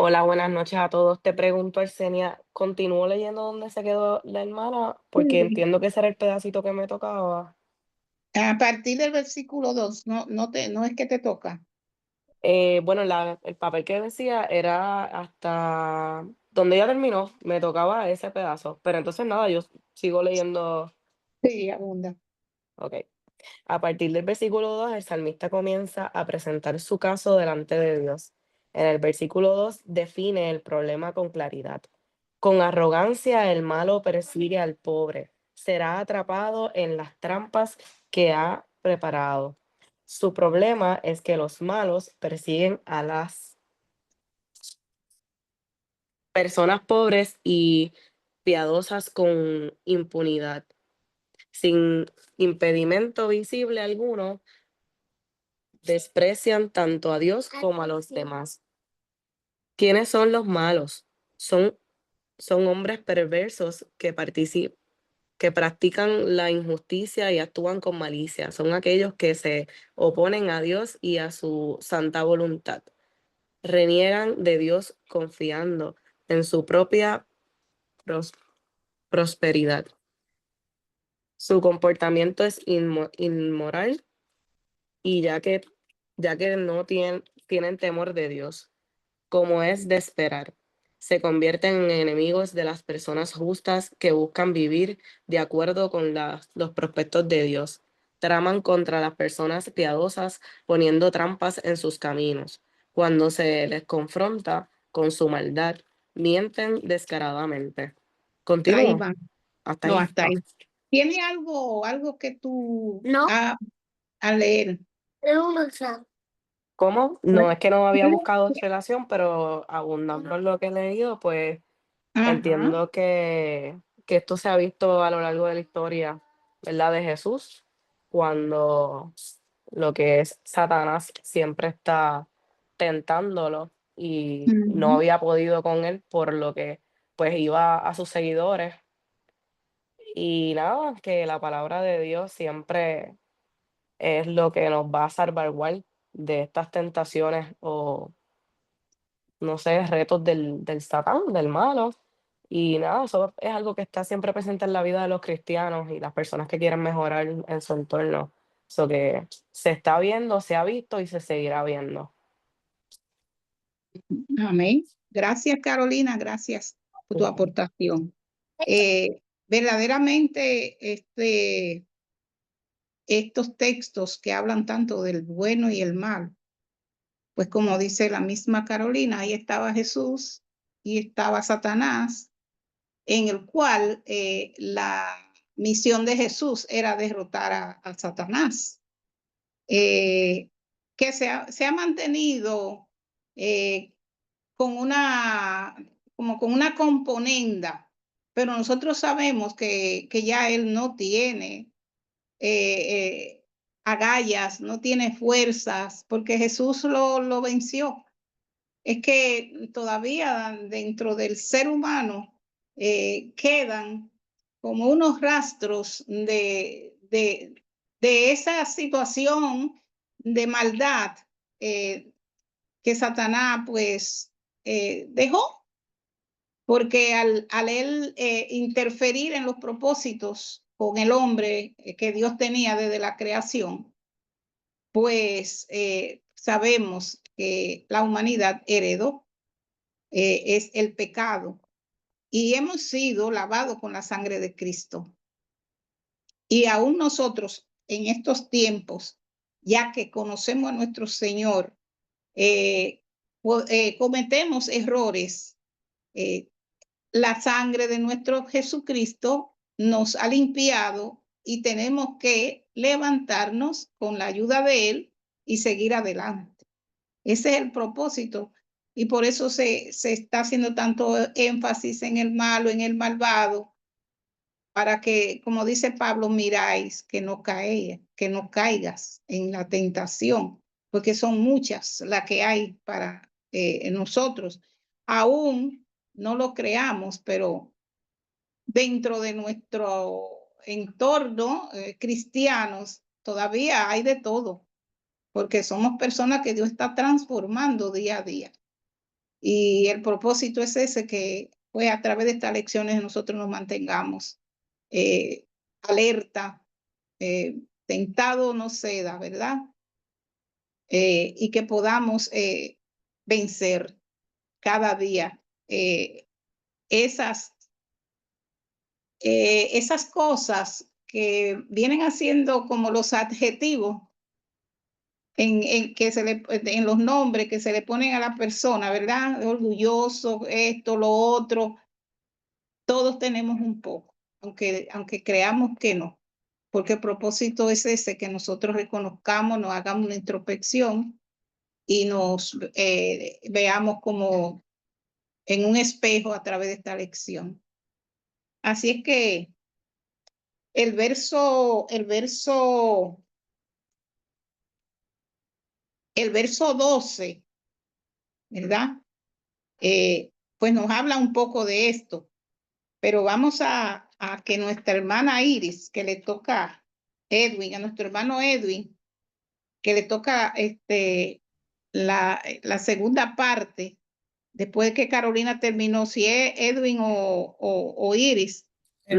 Hola, buenas noches a todos. Te pregunto, Arsenia, ¿continúo leyendo donde se quedó la hermana? Porque Sí. entiendo que ese era el pedacito que me tocaba. A partir del versículo 2, no es que te toca. Bueno, el papel que decía era hasta donde ya terminó, me tocaba ese pedazo. Pero entonces nada, yo sigo leyendo. Sí, abunda. Ok. A partir del versículo 2, el salmista comienza a presentar su caso delante de Dios. En el versículo 2 define el problema con claridad. Con arrogancia el malo persigue al pobre. Será atrapado en las trampas que ha preparado. Su problema es que los malos persiguen a las personas pobres y piadosas con impunidad, sin impedimento visible alguno. Desprecian tanto a Dios como a los demás. ¿Quiénes son los malos? Son, son hombres perversos que practican la injusticia y actúan con malicia. Son aquellos que se oponen a Dios y a su santa voluntad. Reniegan de Dios confiando en su propia pros- prosperidad. Su comportamiento es inmoral y ya que no tienen temor de Dios, como es de esperar. Se convierten en enemigos de las personas justas que buscan vivir de acuerdo con los prospectos de Dios. Traman contra las personas piadosas poniendo trampas en sus caminos. Cuando se les confronta con su maldad, mienten descaradamente. Ahí Continúo. va. Hasta No, ahí. hasta Ah. ahí. ¿Tiene algo que tú No, a leer? ¿cómo? No es que no había buscado relación, pero abundando en lo que he leído, pues Ajá. entiendo que esto se ha visto a lo largo de la historia, ¿verdad? De Jesús, cuando lo que es Satanás siempre está tentándolo y no Ujú. había podido con él, por lo que pues iba a sus seguidores. Y nada, que la palabra de Dios siempre es lo que nos va a salvaguardar de estas tentaciones o no sé, retos del Satán, del malo. Y nada, eso es algo que está siempre presente en la vida de los cristianos y las personas que quieren mejorar en su entorno. Eso que se está viendo, se ha visto y se seguirá viendo. Amén. Gracias, Carolina. Gracias por tu aportación. Verdaderamente, estos textos que hablan tanto del bueno y el mal, pues como dice la misma Carolina, ahí estaba Jesús y estaba Satanás, en el cual la misión de Jesús era derrotar a Satanás, que se ha mantenido eh, con como con una componenda, pero nosotros sabemos que ya él no tiene agallas, no tiene fuerzas, porque Jesús lo venció. Es que todavía dentro del ser humano quedan como unos rastros de esa situación de maldad que Satanás pues dejó, porque al él interferir en los propósitos con el hombre que Dios tenía desde la creación, pues sabemos que la humanidad heredó es el pecado y hemos sido lavados con la sangre de Cristo. Y aún nosotros en estos tiempos, ya que conocemos a nuestro Señor, cometemos errores. La sangre de nuestro Jesucristo nos ha limpiado y tenemos que levantarnos con la ayuda de Él y seguir adelante. Ese es el propósito. Y por eso se está haciendo tanto énfasis en el malo, en el malvado, para que, como dice Pablo, miráis que que no caigas en la tentación, porque son muchas las que hay para nosotros. Aún no lo creamos, pero dentro de nuestro entorno cristianos todavía hay de todo, porque somos personas que Dios está transformando día a día. Y el propósito es ese, que pues a través de estas lecciones nosotros nos mantengamos alerta, tentado no ceda, ¿verdad? Y que podamos vencer cada día esas cosas que vienen haciendo como los adjetivos en los nombres que se le ponen a la persona, ¿verdad? Orgulloso, esto, lo otro. Todos tenemos un poco, aunque creamos que no, porque el propósito es ese, que nosotros reconozcamos, nos hagamos una introspección y nos veamos como en un espejo a través de esta lección. Así es que el verso 12, ¿verdad? Pues nos habla un poco de esto, pero vamos a que nuestra hermana Iris, que le toca Edwin, a nuestro hermano Edwin, que le toca la segunda parte, después de que Carolina terminó, si es Edwin o Iris. Sí.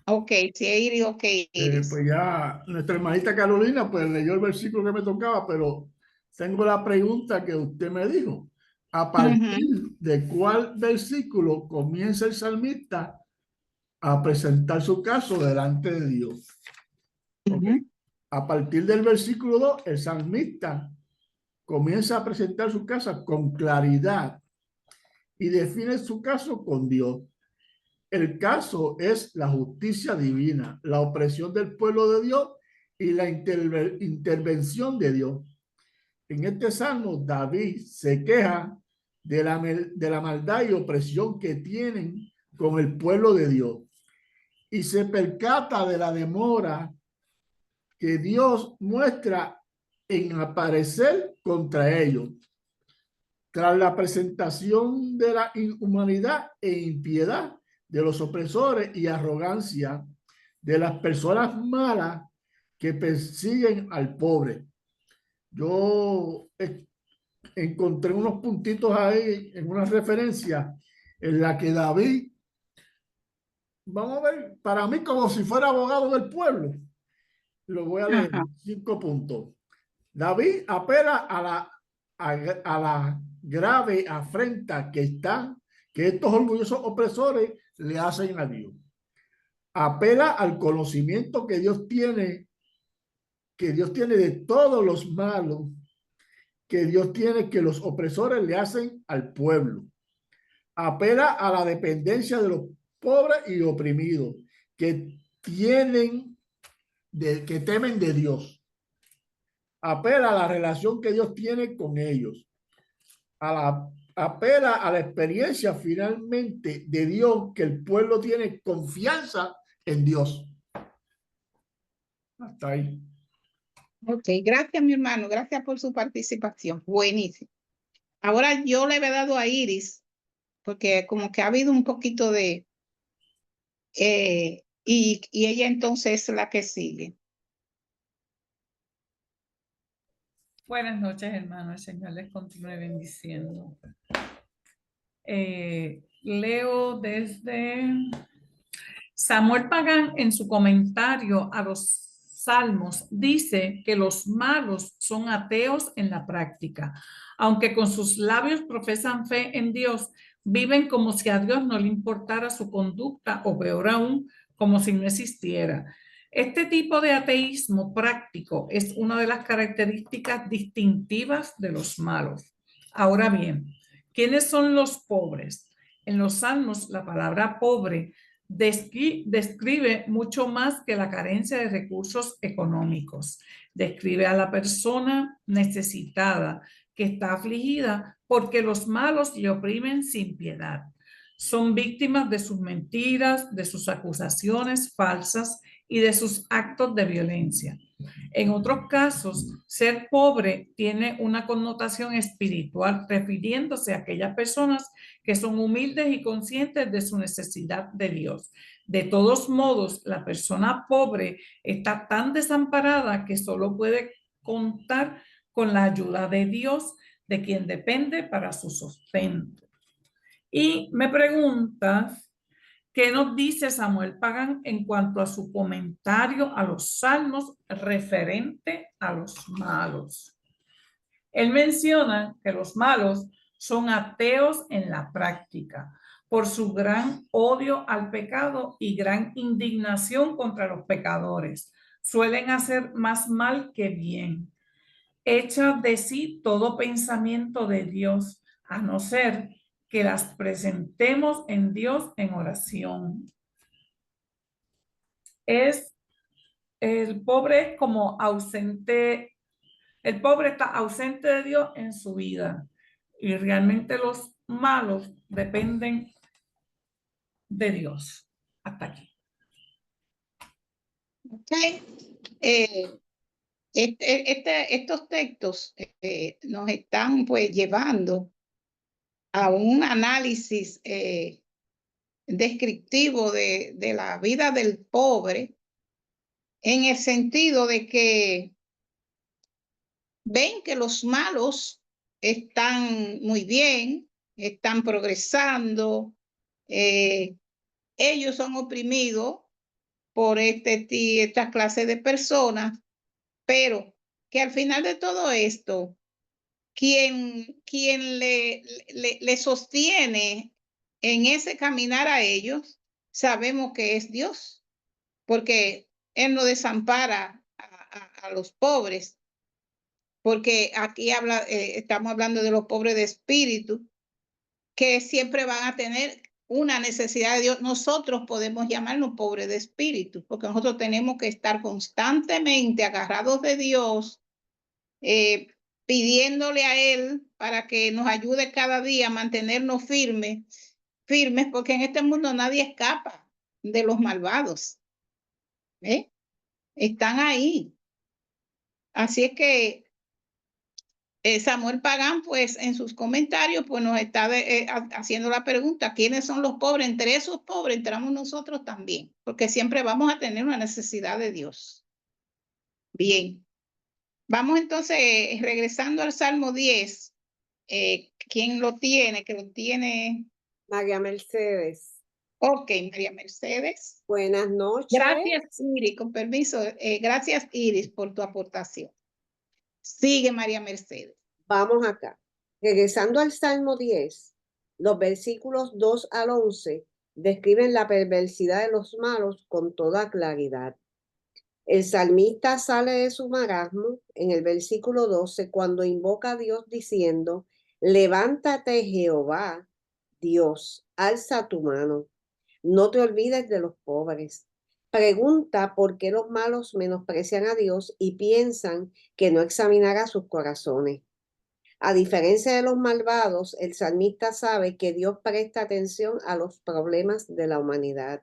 Ok, si es Iris, ok, Iris. Pues ya nuestra hermanita Carolina pues leyó el versículo que me tocaba, pero tengo la pregunta que usted me dijo. ¿A partir de cuál versículo comienza el salmista a presentar su caso delante de Dios? Okay. A partir del versículo 2, el salmista comienza a presentar su caso con claridad y define su caso con Dios. El caso es la justicia divina, la opresión del pueblo de Dios y la intervención de Dios. En este salmo, David se queja de la maldad y opresión que tienen con el pueblo de Dios y se percata de la demora que Dios muestra en aparecer contra ellos. Tras la presentación de la inhumanidad e impiedad de los opresores y arrogancia de las personas malas que persiguen al pobre. Yo encontré unos puntitos ahí en una referencia en la que David, vamos a ver, para mí como si fuera abogado del pueblo. Lo voy a leer, 5 puntos. David apela a la grave afrenta que estos orgullosos opresores le hacen a Dios. Apela al conocimiento que Dios tiene de todos los malos que Dios tiene, que los opresores le hacen al pueblo. Apela a la dependencia de los pobres y oprimidos que temen de Dios. Apela a la relación que Dios tiene con ellos. Apela a la experiencia finalmente de Dios, que el pueblo tiene confianza en Dios. Hasta ahí. Ok, gracias mi hermano, gracias por su participación, buenísimo. Ahora yo le he dado a Iris, porque como que ha habido un poquito de... y ella entonces es la que sigue. Buenas noches, hermano. El Señor les continúe bendiciendo. Leo desde Samuel Pagán, en su comentario a los Salmos, dice que los malos son ateos en la práctica, aunque con sus labios profesan fe en Dios, viven como si a Dios no le importara su conducta, o peor aún, como si no existiera. Este tipo de ateísmo práctico es una de las características distintivas de los malos. Ahora bien, ¿quiénes son los pobres? En los Salmos, la palabra pobre describe mucho más que la carencia de recursos económicos. Describe a la persona necesitada que está afligida porque los malos le oprimen sin piedad. Son víctimas de sus mentiras, de sus acusaciones falsas y de sus actos de violencia. En otros casos, ser pobre tiene una connotación espiritual, refiriéndose a aquellas personas que son humildes y conscientes de su necesidad de Dios. De todos modos, la persona pobre está tan desamparada que solo puede contar con la ayuda de Dios. de quien depende para su sustento. Y me preguntas, ¿qué nos dice Samuel Pagán en cuanto a su comentario a los salmos referente a los malos? Él menciona que los malos son ateos en la práctica por su gran odio al pecado y gran indignación contra los pecadores. Suelen hacer más mal que bien. Echa de sí todo pensamiento de Dios, a no ser que las presentemos en Dios en oración. El pobre es como ausente. El pobre está ausente de Dios en su vida y realmente los malos dependen de Dios. Hasta aquí. Okay. Estos textos nos están pues llevando a un análisis descriptivo de la vida del pobre, en el sentido de que ven que los malos están muy bien, están progresando, ellos son oprimidos por esta clase de personas, pero que al final de todo esto, quien le sostiene en ese caminar a ellos, sabemos que es Dios, porque Él no desampara a los pobres, porque aquí estamos hablando de los pobres de espíritu, que siempre van a tener una necesidad de Dios. Nosotros podemos llamarnos pobres de espíritu, porque nosotros tenemos que estar constantemente agarrados de Dios, pidiéndole a Él para que nos ayude cada día a mantenernos firmes, porque en este mundo nadie escapa de los malvados. Están ahí. Así es que Samuel Pagán, pues en sus comentarios, pues nos está haciendo la pregunta, ¿quiénes son los pobres? Entre esos pobres entramos nosotros también, porque siempre vamos a tener una necesidad de Dios. Bien, vamos entonces regresando al Salmo 10. ¿Quién lo tiene? Que lo tiene María Mercedes. Ok, María Mercedes. Buenas noches. Gracias, Iris, con permiso. Gracias, Iris, por tu aportación. Sigue, María Mercedes. Vamos acá. Regresando al Salmo 10, los versículos 2 al 11 describen la perversidad de los malos con toda claridad. El salmista sale de su marasmo en el versículo 12 cuando invoca a Dios diciendo, levántate Jehová, Dios, alza tu mano, no te olvides de los pobres. Pregunta por qué los malos menosprecian a Dios y piensan que no examinará sus corazones. A diferencia de los malvados, el salmista sabe que Dios presta atención a los problemas de la humanidad.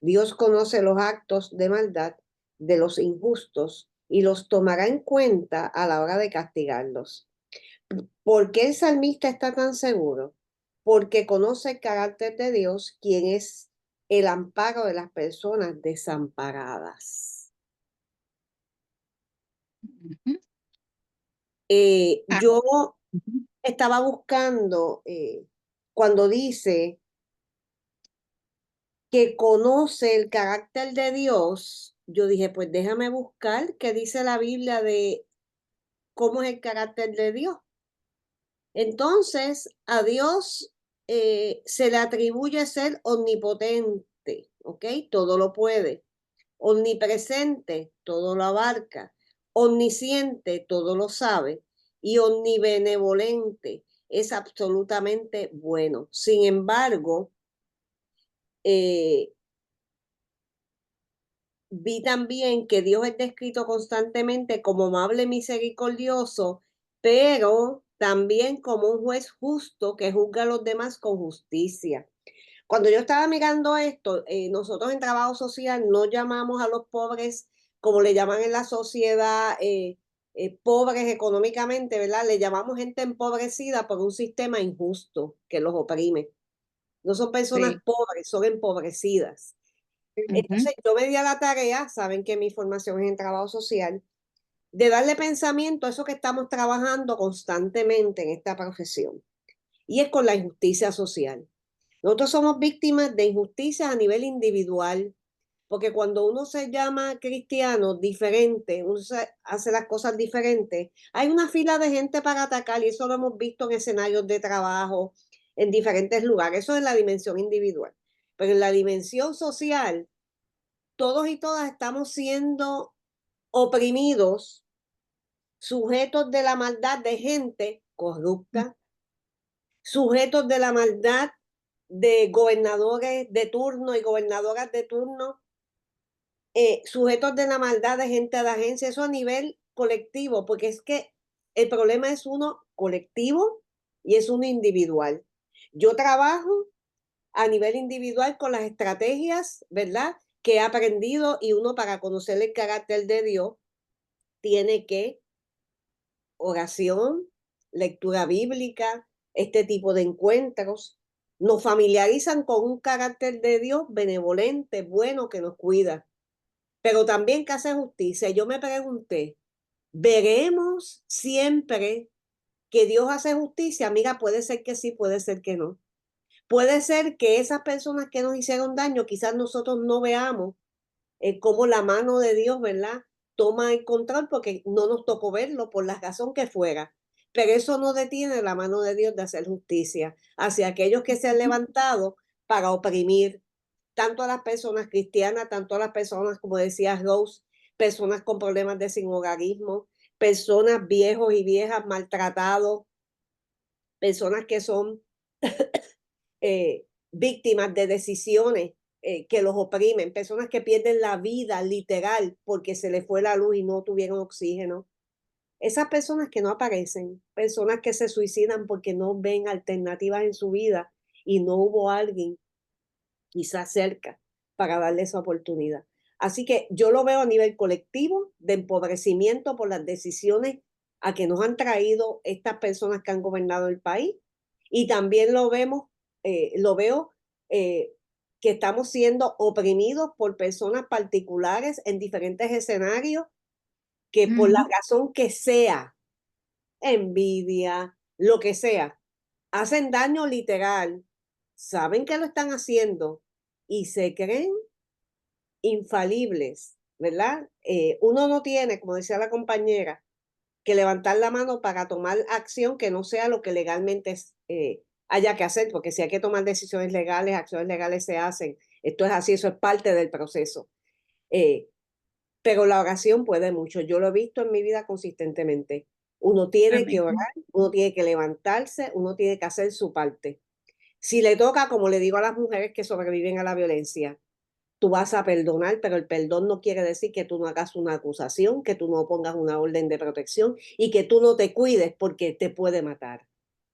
Dios conoce los actos de maldad de los injustos y los tomará en cuenta a la hora de castigarlos. ¿Por qué el salmista está tan seguro? Porque conoce el carácter de Dios, quien es el amparo de las personas desamparadas. Yo estaba buscando cuando dice que conoce el carácter de Dios, yo dije, pues déjame buscar qué dice la Biblia de cómo es el carácter de Dios. Entonces, a Dios se le atribuye ser omnipotente, ¿ok? Todo lo puede. Omnipresente, todo lo abarca. Omnisciente, todo lo sabe. Y omnibenevolente, es absolutamente bueno. Sin embargo, vi también que Dios es descrito constantemente como amable, misericordioso, pero también como un juez justo que juzga a los demás con justicia. Cuando yo estaba mirando esto, nosotros en trabajo social no llamamos a los pobres como le llaman en la sociedad, pobres económicamente, ¿verdad? Le llamamos gente empobrecida por un sistema injusto que los oprime. No son personas pobres, son empobrecidas. Entonces yo me di a la tarea, saben que mi formación es en trabajo social, de darle pensamiento a eso que estamos trabajando constantemente en esta profesión, y es con la injusticia social. Nosotros somos víctimas de injusticias a nivel individual, porque cuando uno se llama cristiano diferente, uno hace las cosas diferentes, hay una fila de gente para atacar, y eso lo hemos visto en escenarios de trabajo, en diferentes lugares. Eso es la dimensión individual. Pero en la dimensión social, todos y todas estamos siendo oprimidos, sujetos de la maldad de gente corrupta, sujetos de la maldad de gobernadores de turno y gobernadoras de turno, sujetos de la maldad de gente de la agencia, eso a nivel colectivo, porque es que el problema es uno colectivo y es uno individual. Yo trabajo a nivel individual con las estrategias, ¿verdad?, que he aprendido, y uno, para conocer el carácter de Dios, tiene que oración, lectura bíblica, este tipo de encuentros, nos familiarizan con un carácter de Dios benevolente, bueno, que nos cuida, pero también que hace justicia. Yo me pregunté, ¿veremos siempre que Dios hace justicia? Mira, puede ser que sí, puede ser que no. Puede ser que esas personas que nos hicieron daño, quizás nosotros no veamos cómo la mano de Dios, ¿verdad?, toma el control, porque no nos tocó verlo por la razón que fuera. Pero eso no detiene la mano de Dios de hacer justicia hacia aquellos que se han levantado para oprimir tanto a las personas cristianas, tanto a las personas, como decía Rose, personas con problemas de sinhogarismo, personas viejos y viejas maltratados, personas que son víctimas de decisiones que los oprimen, personas que pierden la vida literal porque se les fue la luz y no tuvieron oxígeno. Esas personas que no aparecen, personas que se suicidan porque no ven alternativas en su vida y no hubo alguien quizás cerca para darle esa oportunidad. Así que yo lo veo a nivel colectivo, de empobrecimiento por las decisiones a que nos han traído estas personas que han gobernado el país, y también lo veo que estamos siendo oprimidos por personas particulares en diferentes escenarios que por la razón que sea, envidia, lo que sea, hacen daño literal, saben que lo están haciendo y se creen infalibles, ¿verdad? Uno no tiene, como decía la compañera, que levantar la mano para tomar acción que no sea lo que legalmente haya que hacer, porque si hay que tomar decisiones legales, acciones legales se hacen. Esto es así, eso es parte del proceso. Pero la oración puede mucho. Yo lo he visto en mi vida consistentemente. Uno tiene que orar, uno tiene que levantarse, uno tiene que hacer su parte. Si le toca, como le digo a las mujeres que sobreviven a la violencia, tú vas a perdonar, pero el perdón no quiere decir que tú no hagas una acusación, que tú no pongas una orden de protección y que tú no te cuides porque te puede matar.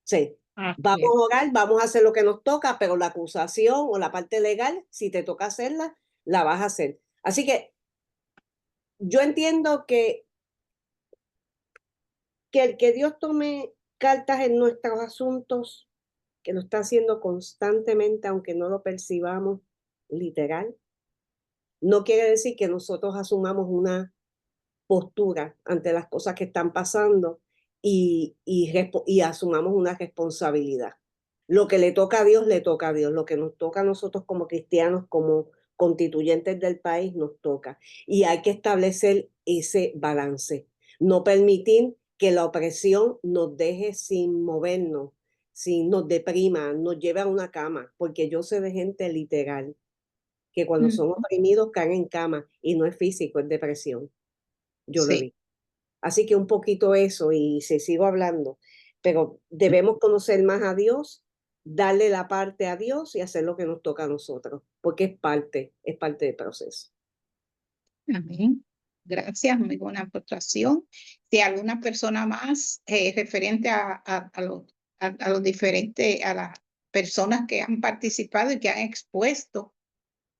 Sí, vamos a orar, vamos a hacer lo que nos toca, pero la acusación o la parte legal, si te toca hacerla, la vas a hacer. Así que yo entiendo que el que Dios tome cartas en nuestros asuntos, que lo está haciendo constantemente, aunque no lo percibamos literal, no quiere decir que nosotros asumamos una postura ante las cosas que están pasando y asumamos una responsabilidad. Lo que le toca a Dios, le toca a Dios. Lo que nos toca a nosotros como cristianos, como constituyentes del país, nos toca. Y hay que establecer ese balance. No permitir que la opresión nos deje sin movernos, sin nos deprima, nos lleve a una cama, porque yo sé de gente literal que cuando son oprimidos caen en cama, y no es físico, es depresión. Yo lo vi. Así que un poquito eso, y se sigo hablando, pero debemos conocer más a Dios, darle la parte a Dios y hacer lo que nos toca a nosotros, porque es parte del proceso. Amén. Gracias, muy buena aportación. Si alguna persona más referente a los diferentes, a las personas que han participado y que han expuesto,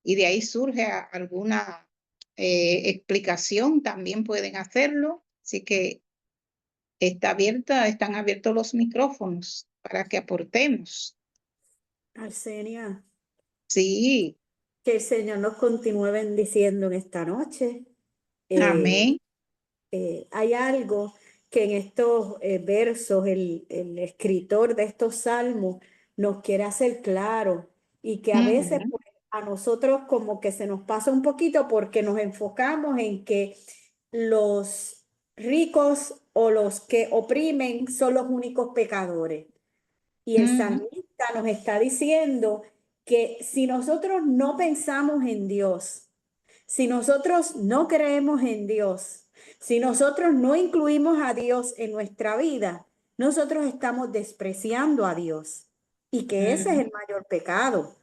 y de ahí surge alguna explicación, también pueden hacerlo. Así que están abiertos los micrófonos para que aportemos. Arsenia, Sí, que el Señor nos continúe bendiciendo en esta noche. amén. hay algo que en estos versos el escritor de estos salmos nos quiere hacer claro y que a veces Ujú, pues, a nosotros como que se nos pasa un poquito porque nos enfocamos en que los ricos o los que oprimen son los únicos pecadores. Y el ujú, salmista nos está diciendo que si nosotros no pensamos en Dios, si nosotros no creemos en Dios, si nosotros no incluimos a Dios en nuestra vida, nosotros estamos despreciando a Dios y que ese es ujú. el mayor pecado.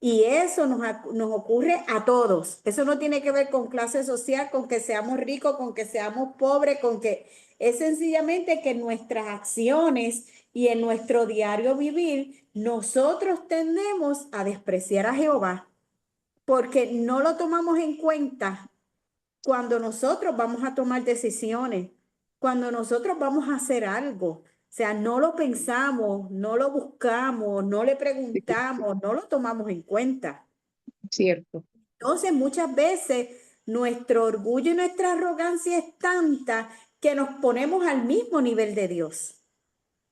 Y eso nos ocurre a todos. Eso no tiene que ver con clase social, con que seamos ricos, con que seamos pobres, con que es sencillamente que en nuestras acciones y en nuestro diario vivir, nosotros tendemos a despreciar a Jehová porque no lo tomamos en cuenta cuando nosotros vamos a tomar decisiones, cuando nosotros vamos a hacer algo. O sea, no lo pensamos, no lo buscamos, no le Sí, preguntamos, no lo tomamos en cuenta. cierto. Entonces, muchas veces nuestro orgullo y nuestra arrogancia es tanta que nos ponemos al mismo nivel de Dios.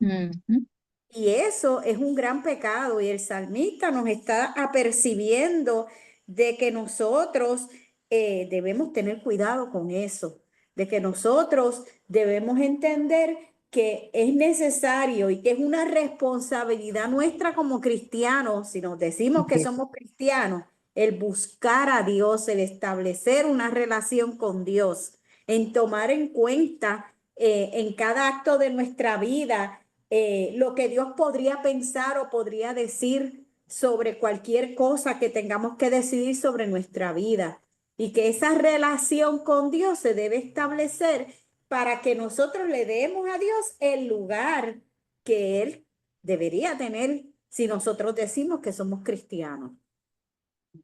Ujú. Y eso es un gran pecado y el salmista nos está apercibiendo de que nosotros debemos tener cuidado con eso, de que nosotros debemos entender que es necesario y que es una responsabilidad nuestra como cristianos, si nos decimos que Sí, somos cristianos, el buscar a Dios, el establecer una relación con Dios, en tomar en cuenta en cada acto de nuestra vida lo que Dios podría pensar o podría decir sobre cualquier cosa que tengamos que decidir sobre nuestra vida. Y que esa relación con Dios se debe establecer para que nosotros le demos a Dios el lugar que Él debería tener si nosotros decimos que somos cristianos.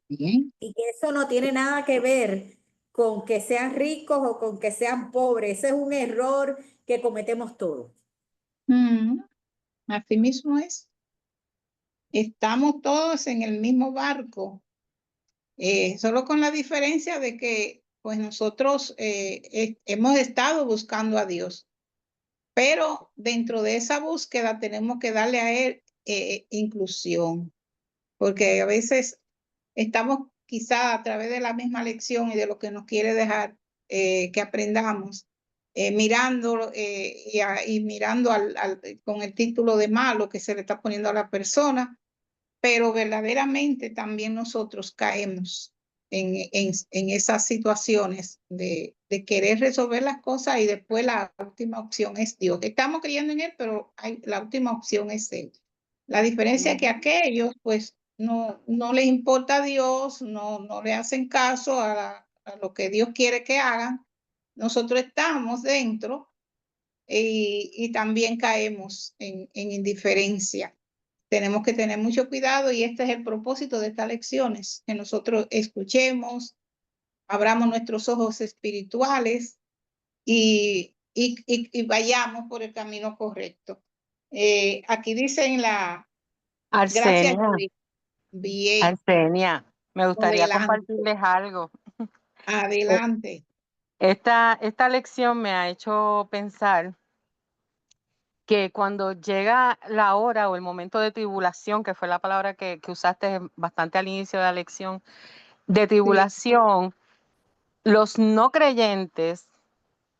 bien. Y que eso no tiene nada que ver con que sean ricos o con que sean pobres. Ese es un error que cometemos todos. Ujú. Así mismo es. Estamos todos en el mismo barco, solo con la diferencia de que pues nosotros hemos estado buscando a Dios, pero dentro de esa búsqueda tenemos que darle a Él inclusión, porque a veces estamos quizá a través de la misma lección y de lo que nos quiere dejar que aprendamos, mirando y mirando con el título de malo que se le está poniendo a la persona, pero verdaderamente también nosotros caemos en esas situaciones de querer resolver las cosas y después la última opción es Dios. Estamos creyendo en Él, pero la última opción es Él. La diferencia es que aquellos, pues, no les importa a Dios, no le hacen caso a lo que Dios quiere que hagan. Nosotros estamos dentro y también caemos en indiferencia. Tenemos que tener mucho cuidado y este es el propósito de estas lecciones, que nosotros escuchemos, abramos nuestros ojos espirituales y vayamos por el camino correcto. Aquí dice en la, gracias, Arsenia, Yuri. Bien, Arsenia, me gustaría adelante, compartirles algo. Eh, adelante. Esta lección me ha hecho pensar que cuando llega la hora o el momento de tribulación, que fue la palabra que usaste bastante al inicio de la lección, de Sí. tribulación, los no creyentes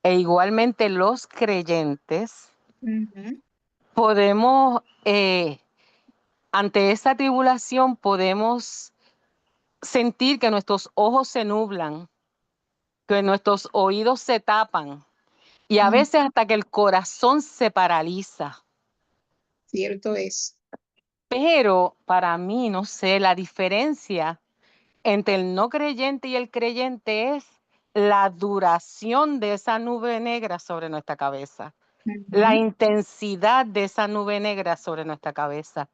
e igualmente los creyentes Ujú. podemos, ante esa tribulación, podemos sentir que nuestros ojos se nublan, que nuestros oídos se tapan y a Mm, veces hasta que el corazón se paraliza. cierto es. Pero para mí, no sé, la diferencia entre el no creyente y el creyente es la duración de esa nube negra sobre nuestra cabeza, la Ujú, intensidad de esa nube negra sobre nuestra cabeza.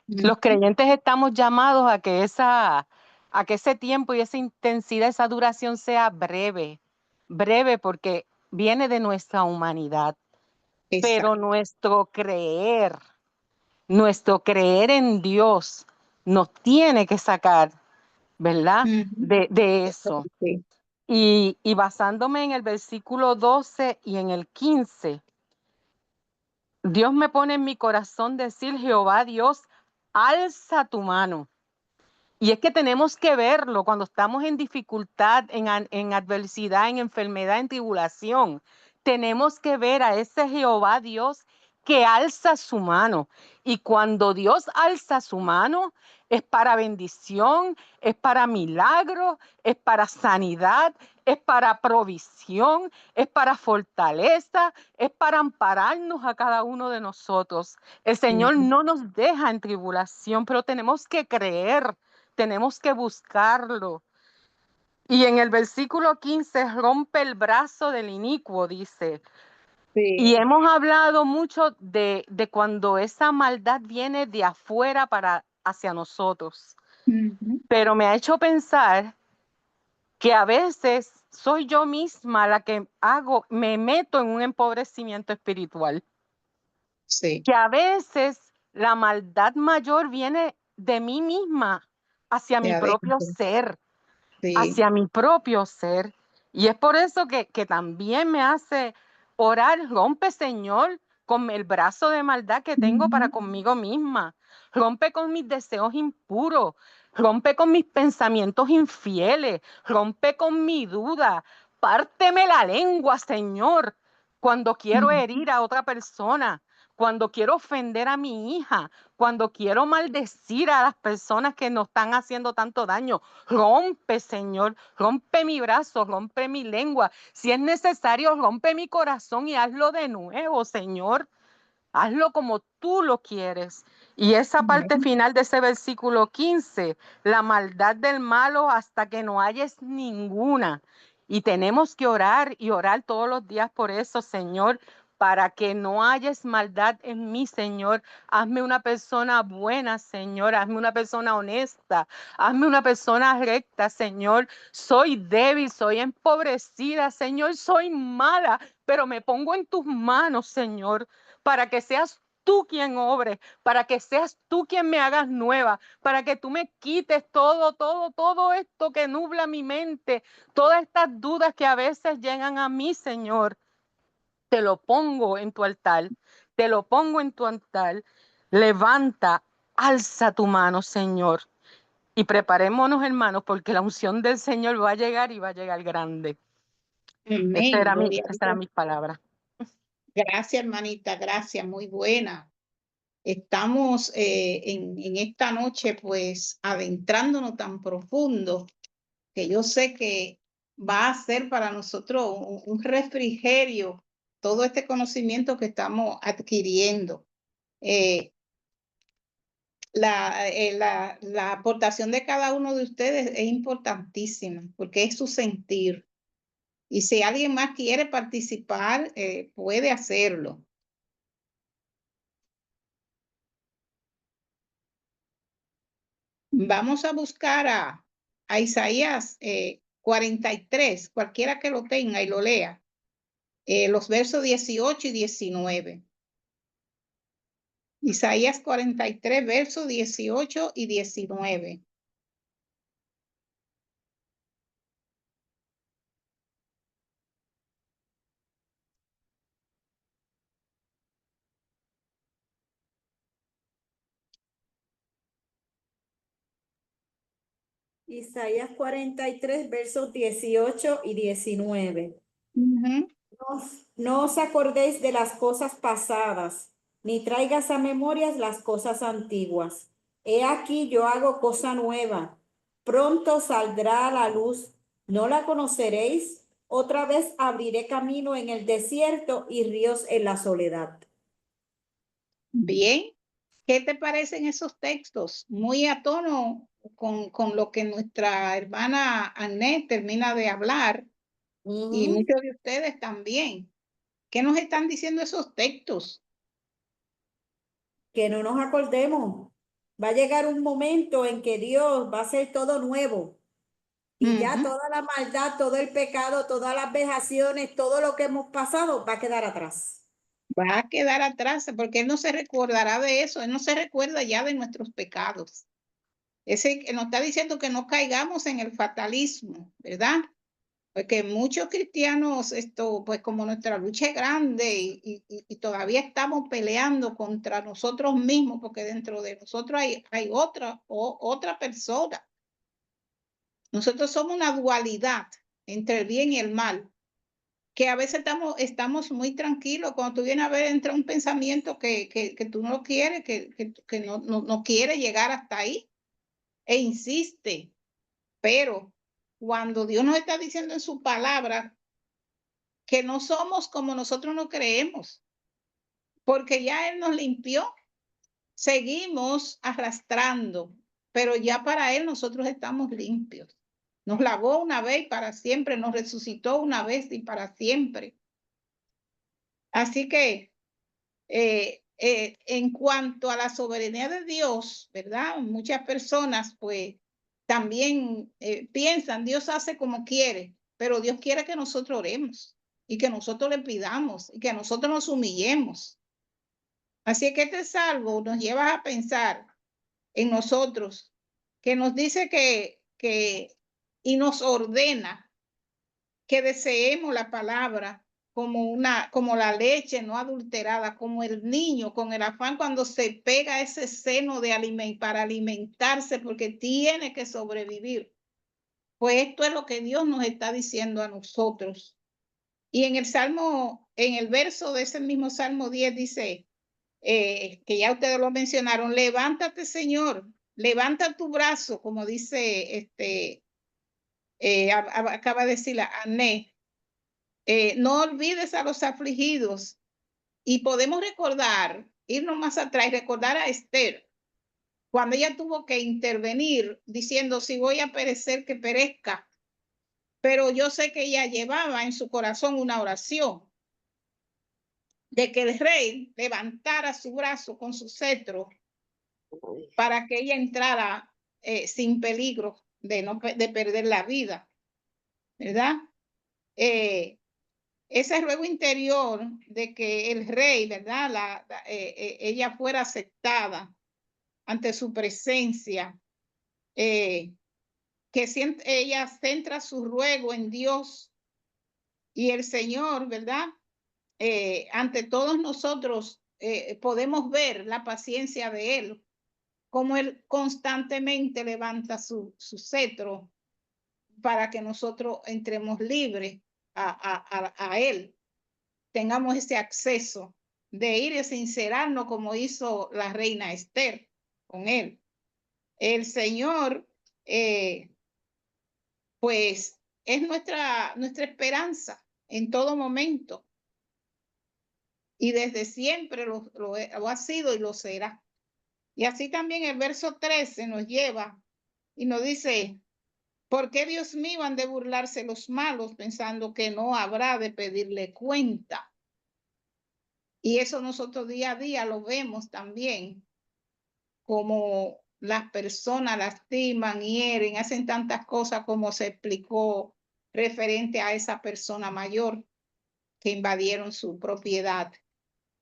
Los ujú. creyentes estamos llamados a que ese tiempo y esa intensidad, esa duración sea breve, breve porque viene de nuestra humanidad, pero Exacto. nuestro creer en Dios nos tiene que sacar, ¿verdad? Ujú. De eso. Sí. Y basándome en el versículo 12 y en el 15, Dios me pone en mi corazón decir, Jehová Dios, alza tu mano. Y es que tenemos que verlo cuando estamos en dificultad, en adversidad, en enfermedad, en tribulación. Tenemos que ver a ese Jehová Dios que alza su mano. Y cuando Dios alza su mano, es para bendición, es para milagro, es para sanidad, es para provisión, es para fortaleza, es para ampararnos a cada uno de nosotros. El Señor no nos deja en tribulación, pero tenemos que creer. Tenemos que buscarlo. Y en el versículo 15, rompe el brazo del inicuo, dice. Y Sí. hemos hablado mucho de cuando esa maldad viene de afuera hacia nosotros. Ujú. Pero me ha hecho pensar que a veces soy yo misma la que me meto en un empobrecimiento espiritual. Sí, Que a veces la maldad mayor viene de mí misma hacia de mi propio adentro. ser. Sí. Hacia mi propio ser. Y es por eso que también me hace orar, rompe, Señor, con el brazo de maldad que tengo para Ujú. conmigo misma. Rompe con mis deseos impuros. Rompe con mis pensamientos infieles. Rompe con mi duda. Párteme la lengua, Señor, cuando quiero Ujú. herir a otra persona, cuando quiero ofender a mi hija, cuando quiero maldecir a las personas que nos están haciendo tanto daño. Rompe, Señor, rompe mi brazo, rompe mi lengua. Si es necesario, rompe mi corazón y hazlo de nuevo, Señor. Hazlo como tú lo quieres. Y esa parte Amén. final de ese versículo 15, la maldad del malo hasta que no hayes ninguna. Y tenemos que orar y orar todos los días por eso, Señor, para que no hayas maldad en mí, Señor. Hazme una persona buena, Señor. Hazme una persona honesta. Hazme una persona recta, Señor. Soy débil, soy empobrecida, Señor. Soy mala, pero me pongo en tus manos, Señor, para que seas tú quien obre, para que seas tú quien me hagas nueva, para que tú me quites todo esto que nubla mi mente, todas estas dudas que a veces llegan a mí, Señor. Te lo pongo en tu altar, te lo pongo en tu altar. Levanta, alza tu mano, Señor. Y preparémonos, hermanos, porque la unción del Señor va a llegar y va a llegar grande. Amén. Gloria a Esta era Dios. mi palabra. Gracias, hermanita, gracias, muy buena. Estamos en esta noche, pues, adentrándonos tan profundo que yo sé que va a ser para nosotros un refrigerio todo este conocimiento que estamos adquiriendo. La aportación de cada uno de ustedes es importantísima porque es su sentir. Y si alguien más quiere participar, puede hacerlo. Vamos a buscar a Isaías 43, cualquiera que lo tenga y lo lea, los versos 18 y 19. Isaías 43, versos 18 y 19. Isaías 43, versos 18 y 19. Ujú. No os acordéis de las cosas pasadas, ni traigas a memorias las cosas antiguas. He aquí yo hago cosa nueva. Pronto saldrá a la luz. ¿No la conoceréis? Otra vez abriré camino en el desierto y ríos en la soledad. Bien, ¿qué te parecen esos textos? Muy a tono con lo que nuestra hermana Annette termina de hablar y muchos de ustedes también. ¿Qué nos están diciendo esos textos? Que no nos acordemos. Va a llegar un momento en que Dios va a hacer todo nuevo. Y ya Ujú. toda la maldad, todo el pecado, todas las vejaciones, todo lo que hemos pasado va a quedar atrás. Va a quedar atrás porque Él no se recordará de eso, Él no se recuerda ya de nuestros pecados. Ese que nos está diciendo que no caigamos en el fatalismo, ¿verdad? Porque muchos cristianos, pues como nuestra lucha es grande y todavía estamos peleando contra nosotros mismos, porque dentro de nosotros hay otra persona. Nosotros somos una dualidad entre el bien y el mal, que a veces estamos muy tranquilos. Cuando tú vienes a ver, entra un pensamiento que tú no quieres, que no quiere llegar hasta ahí, e insiste. Pero cuando Dios nos está diciendo en su palabra que no somos como nosotros no creemos, porque ya Él nos limpió, seguimos arrastrando, pero ya para Él nosotros estamos limpios. Nos lavó una vez y para siempre, nos resucitó una vez y para siempre. Así que en cuanto a la soberanía de Dios, ¿verdad? Muchas personas pues también piensan, Dios hace como quiere, pero Dios quiere que nosotros oremos y que nosotros le pidamos y que nosotros nos humillemos. Así que este salmo nos lleva a pensar en nosotros, que nos dice y nos ordena que deseemos la palabra como la leche no adulterada, como el niño con el afán cuando se pega ese seno para alimentarse porque tiene que sobrevivir. Pues esto es lo que Dios nos está diciendo a nosotros. Y en el verso de ese mismo Salmo 10 dice, que ya ustedes lo mencionaron, levántate, Señor, levanta tu brazo, como dice, acaba de decir Ané, no olvides a los afligidos. Y podemos irnos más atrás y recordar a Esther, cuando ella tuvo que intervenir diciendo, si voy a perecer, que perezca. Pero yo sé que ella llevaba en su corazón una oración de que el rey levantara su brazo con su cetro para que ella entrara sin peligro de perder la vida, ¿verdad? Ese ruego interior de que el rey, ¿verdad? Ella fuera aceptada ante su presencia, que ella centra su ruego en Dios y el Señor, ¿verdad? Ante todos nosotros podemos ver la paciencia de Él, como Él constantemente levanta su cetro para que nosotros entremos libres a Él, tengamos ese acceso de ir y sincerarnos como hizo la reina Esther con Él. El Señor, pues, es nuestra esperanza en todo momento. Y desde siempre lo ha sido y lo será. Y así también el verso 13 nos lleva y nos dice, ¿por qué, Dios mío, han de burlarse los malos pensando que no habrá de pedirle cuenta? Y eso nosotros día a día lo vemos también, como las personas lastiman, hieren, hacen tantas cosas como se explicó referente a esa persona mayor que invadieron su propiedad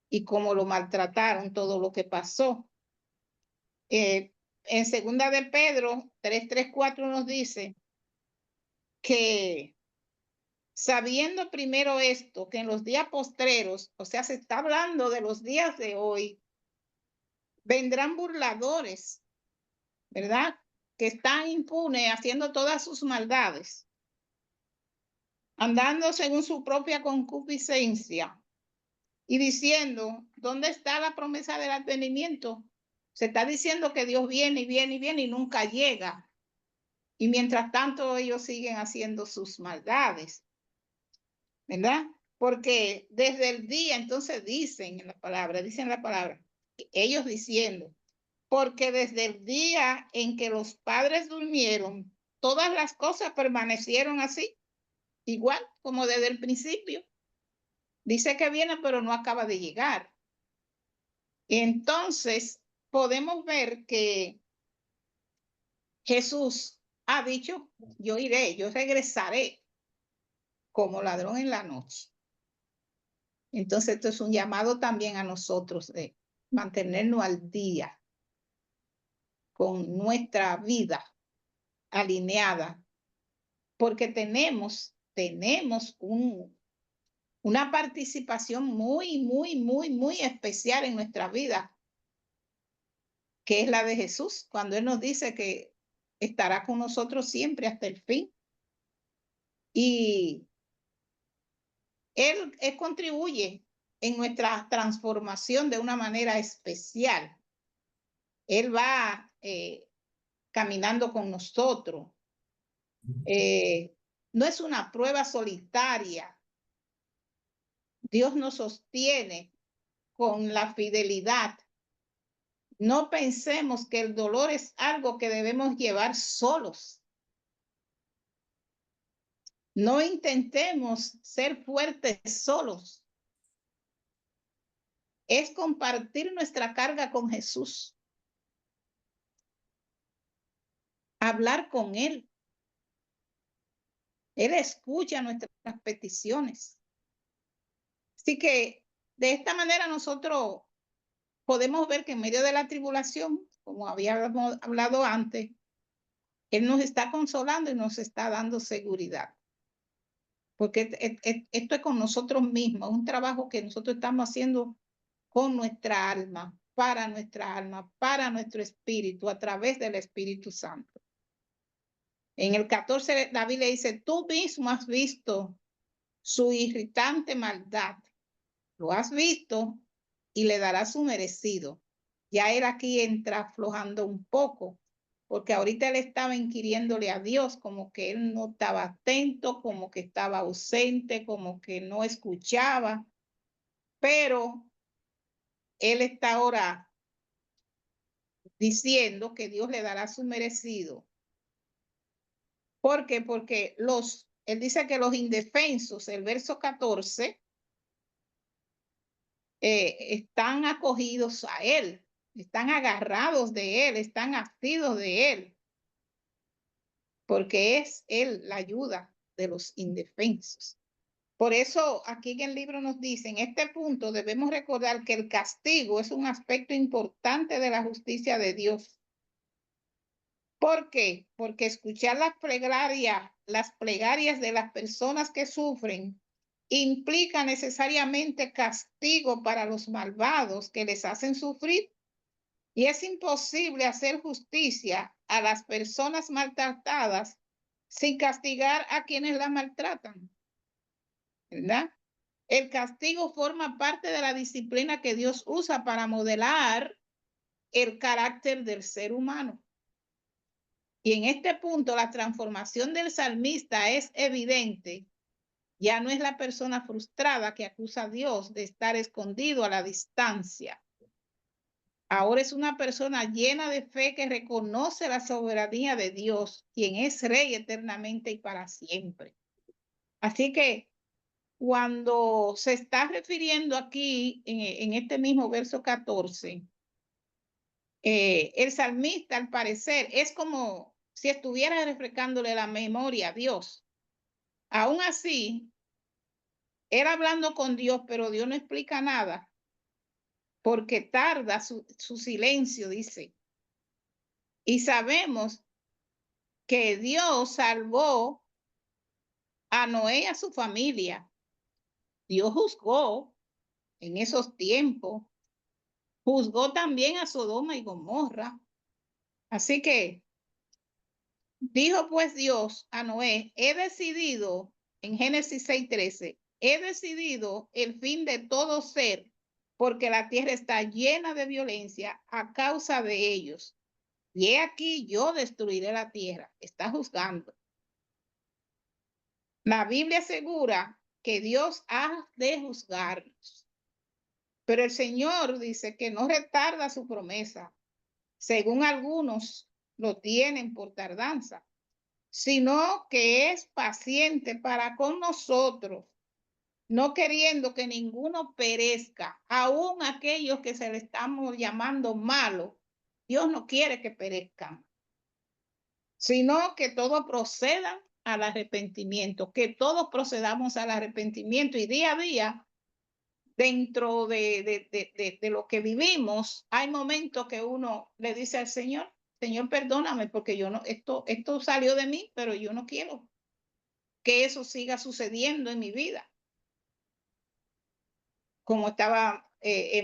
y cómo lo maltrataron, todo lo que pasó. En segunda de Pedro 3:4 nos dice que sabiendo primero esto, que en los días postreros, o sea, se está hablando de los días de hoy, vendrán burladores, ¿verdad? Que están impunes haciendo todas sus maldades, andando según su propia concupiscencia y diciendo, ¿dónde está la promesa del advenimiento? Se está diciendo que Dios viene y viene y viene y nunca llega. Y mientras tanto ellos siguen haciendo sus maldades, ¿verdad? Porque desde el día, entonces dicen la palabra, ellos diciendo, porque desde el día en que los padres durmieron, todas las cosas permanecieron así, igual como desde el principio. Dice que viene, pero no acaba de llegar. Entonces, podemos ver que Jesús ha dicho, yo iré, yo regresaré como ladrón en la noche. Entonces, esto es un llamado también a nosotros de mantenernos al día con nuestra vida alineada, porque tenemos tenemos una participación muy especial en nuestra vida, que es la de Jesús, cuando Él nos dice que estará con nosotros siempre hasta el fin. Y Él contribuye en nuestra transformación de una manera especial. Él va caminando con nosotros. No es una prueba solitaria. Dios nos sostiene con la fidelidad. No pensemos que el dolor es algo que debemos llevar solos. No intentemos ser fuertes solos. Es compartir nuestra carga con Jesús. Hablar con Él. Él escucha nuestras peticiones. Así que de esta manera nosotros podemos ver que en medio de la tribulación, como habíamos hablado antes, Él nos está consolando y nos está dando seguridad. Porque esto es con nosotros mismos, un trabajo que nosotros estamos haciendo con nuestra alma, para nuestro espíritu, a través del Espíritu Santo. En el 14, la Biblia dice, tú mismo has visto su irritante maldad. Lo has visto y le darás su merecido. Ya él aquí entra aflojando un poco, porque ahorita él estaba inquiriéndole a Dios, como que él no estaba atento, como que estaba ausente, como que no escuchaba, pero él está ahora diciendo que Dios le dará su merecido. ¿Por qué? Porque él dice que los indefensos, el verso 14, están acogidos a él, están agarrados de él, están asidos de él, porque es él la ayuda de los indefensos. Por eso aquí en el libro nos dice, en este punto debemos recordar que el castigo es un aspecto importante de la justicia de Dios. ¿Por qué? Porque escuchar las plegarias de las personas que sufren implica necesariamente castigo para los malvados que les hacen sufrir, y es imposible hacer justicia a las personas maltratadas sin castigar a quienes las maltratan, ¿verdad? El castigo forma parte de la disciplina que Dios usa para modelar el carácter del ser humano. Y en este punto la transformación del salmista es evidente. Ya no es la persona frustrada que acusa a Dios de estar escondido a la distancia. Ahora es una persona llena de fe que reconoce la soberanía de Dios, quien es rey eternamente y para siempre. Así que cuando se está refiriendo aquí en este mismo verso 14, el salmista al parecer es como si estuviera refrescándole la memoria a Dios. Aún así, él hablando con Dios, pero Dios no explica nada, porque tarda su silencio, dice. Y sabemos que Dios salvó a Noé y a su familia. Dios juzgó en esos tiempos, juzgó también a Sodoma y Gomorra. Así que dijo pues Dios a Noé, he decidido, en Génesis 6:13, he decidido el fin de todo ser, porque la tierra está llena de violencia a causa de ellos. Y he aquí yo destruiré la tierra. Está juzgando. La Biblia asegura que Dios ha de juzgarnos. Pero el Señor dice que no retarda su promesa, según algunos lo tienen por tardanza, sino que es paciente para con nosotros, no queriendo que ninguno perezca, aun aquellos que se le estamos llamando malos. Dios no quiere que perezcan, sino que todos procedan al arrepentimiento, que todos procedamos al arrepentimiento, y día a día, dentro de lo que vivimos, hay momentos que uno le dice al Señor, Señor, perdóname, porque yo no, esto salió de mí, pero yo no quiero. que eso siga sucediendo en mi vida. Como estaba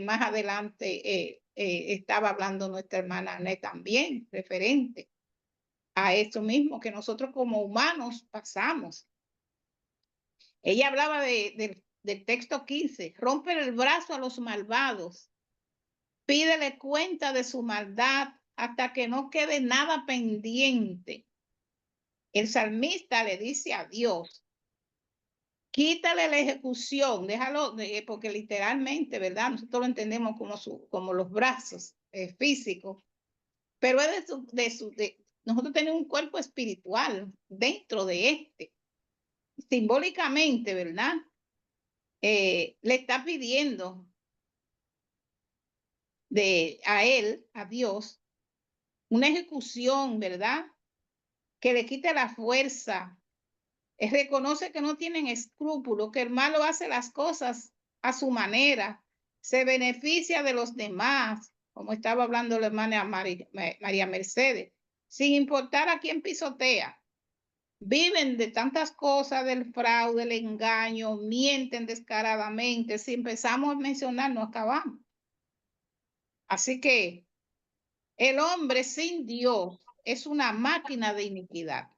más adelante, estaba hablando nuestra hermana Ané también, referente a eso mismo que nosotros como humanos pasamos. Ella hablaba del texto 15, rompe el brazo a los malvados, pídele cuenta de su maldad hasta que no quede nada pendiente. El salmista le dice a Dios, quítale la ejecución, déjalo, porque literalmente, ¿verdad? Nosotros lo entendemos como los brazos físicos, pero es nosotros tenemos un cuerpo espiritual dentro de este. Simbólicamente, ¿verdad? Le está pidiendo a él, a Dios, una ejecución, ¿verdad? Que le quite la fuerza. Reconoce que no tienen escrúpulos, que el malo hace las cosas a su manera, se beneficia de los demás, como estaba hablando la hermana María Mercedes, sin importar a quién pisotea. Viven de tantas cosas, del fraude, del engaño, mienten descaradamente. Si empezamos a mencionar, no acabamos. Así que el hombre sin Dios es una máquina de iniquidad.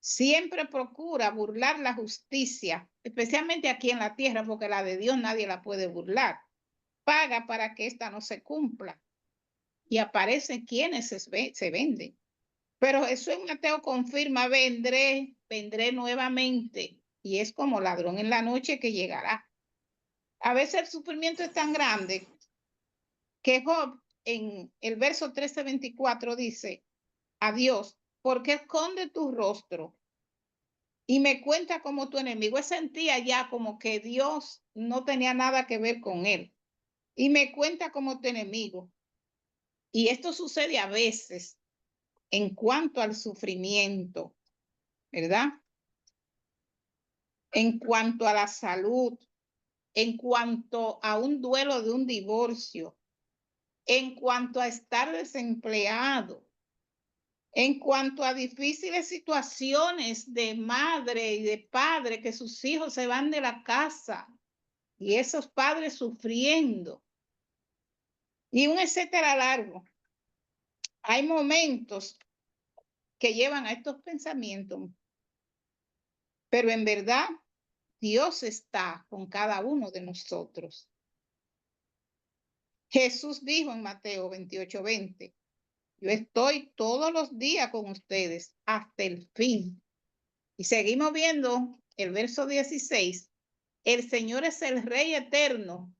Siempre procura burlar la justicia, especialmente aquí en la tierra, porque la de Dios nadie la puede burlar. Paga para que ésta no se cumpla. Y aparecen quienes se venden. Pero Jesús en Mateo confirma, vendré nuevamente. Y es como ladrón en la noche que llegará. A veces el sufrimiento es tan grande que Job en el verso 13-24 dice, a Dios, ¿por qué esconde tu rostro? Y me cuenta como tu enemigo. Él sentía ya como que Dios no tenía nada que ver con él. Y me cuenta como tu enemigo. Y esto sucede a veces en cuanto al sufrimiento, ¿verdad? En cuanto a la salud, en cuanto a un duelo de un divorcio, en cuanto a estar desempleado, en cuanto a difíciles situaciones de madre y de padre, que sus hijos se van de la casa y esos padres sufriendo, y un etcétera largo. Hay momentos que llevan a estos pensamientos, pero en verdad Dios está con cada uno de nosotros. Jesús dijo en Mateo 28:20, yo estoy todos los días con ustedes hasta el fin. Y seguimos viendo el verso 16, el Señor es el Rey eterno,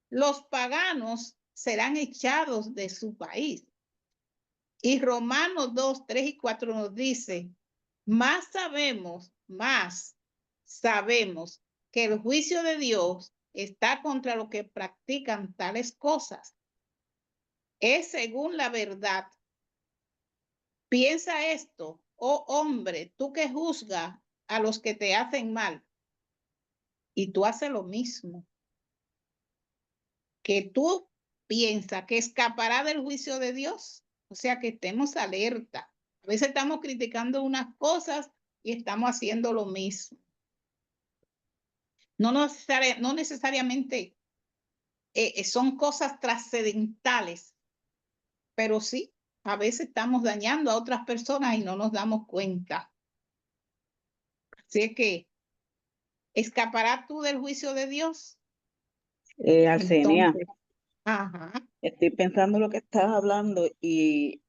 los paganos serán echados de su país. Y Romanos 2:3-4 nos dice, más sabemos que el juicio de Dios está contra los que practican tales cosas. Es según la verdad. Piensa esto, oh hombre, tú que juzgas a los que te hacen mal, y tú haces lo mismo, que tú piensas que escapará del juicio de Dios. O sea, que estemos alerta. A veces estamos criticando unas cosas y estamos haciendo lo mismo. No necesariamente son cosas trascendentales, pero sí, a veces estamos dañando a otras personas y no nos damos cuenta. Así que, ¿escaparás tú del juicio de Dios? Arsenía, Entonces, ajá. estoy pensando lo que estás hablando y,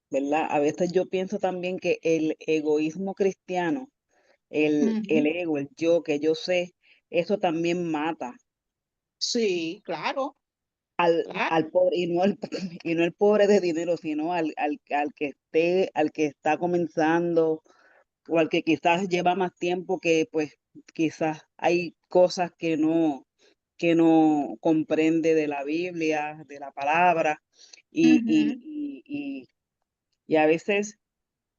¿verdad? A veces yo pienso también que el egoísmo cristiano, el ego, el yo, que yo sé, eso también mata Sí, claro. al pobre, y no el pobre de dinero, sino al que está comenzando, o al que quizás lleva más tiempo, que pues quizás hay cosas que no comprende de la Biblia, de la palabra, y a veces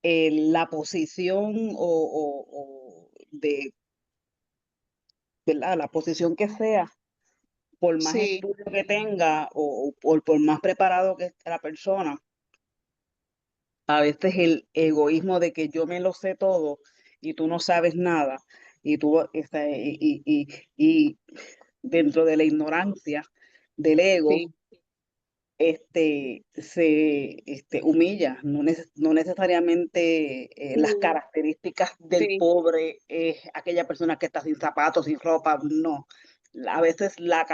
la posición o de, ¿verdad? La posición que sea, por más Sí, estudio que tenga o por más preparado que esté la persona, a veces el egoísmo de que yo me lo sé todo y tú no sabes nada, y tú y dentro de la ignorancia del ego, Sí, se humilla, no necesariamente las sí, características del sí. pobre es aquella persona que está sin zapatos, sin ropa, no. A veces la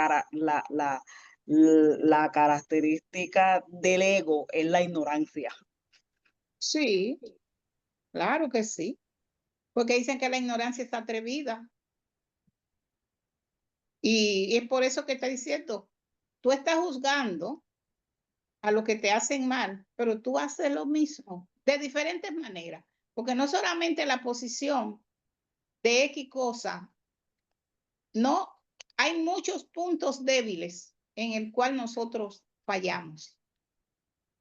característica del ego es la ignorancia. Sí, claro que sí. Porque dicen que la ignorancia está atrevida. Y es por eso que está diciendo, tú estás juzgando a los que te hacen mal, pero tú haces lo mismo de diferentes maneras. Porque no solamente la posición de X cosa, no, hay muchos puntos débiles en el cual nosotros fallamos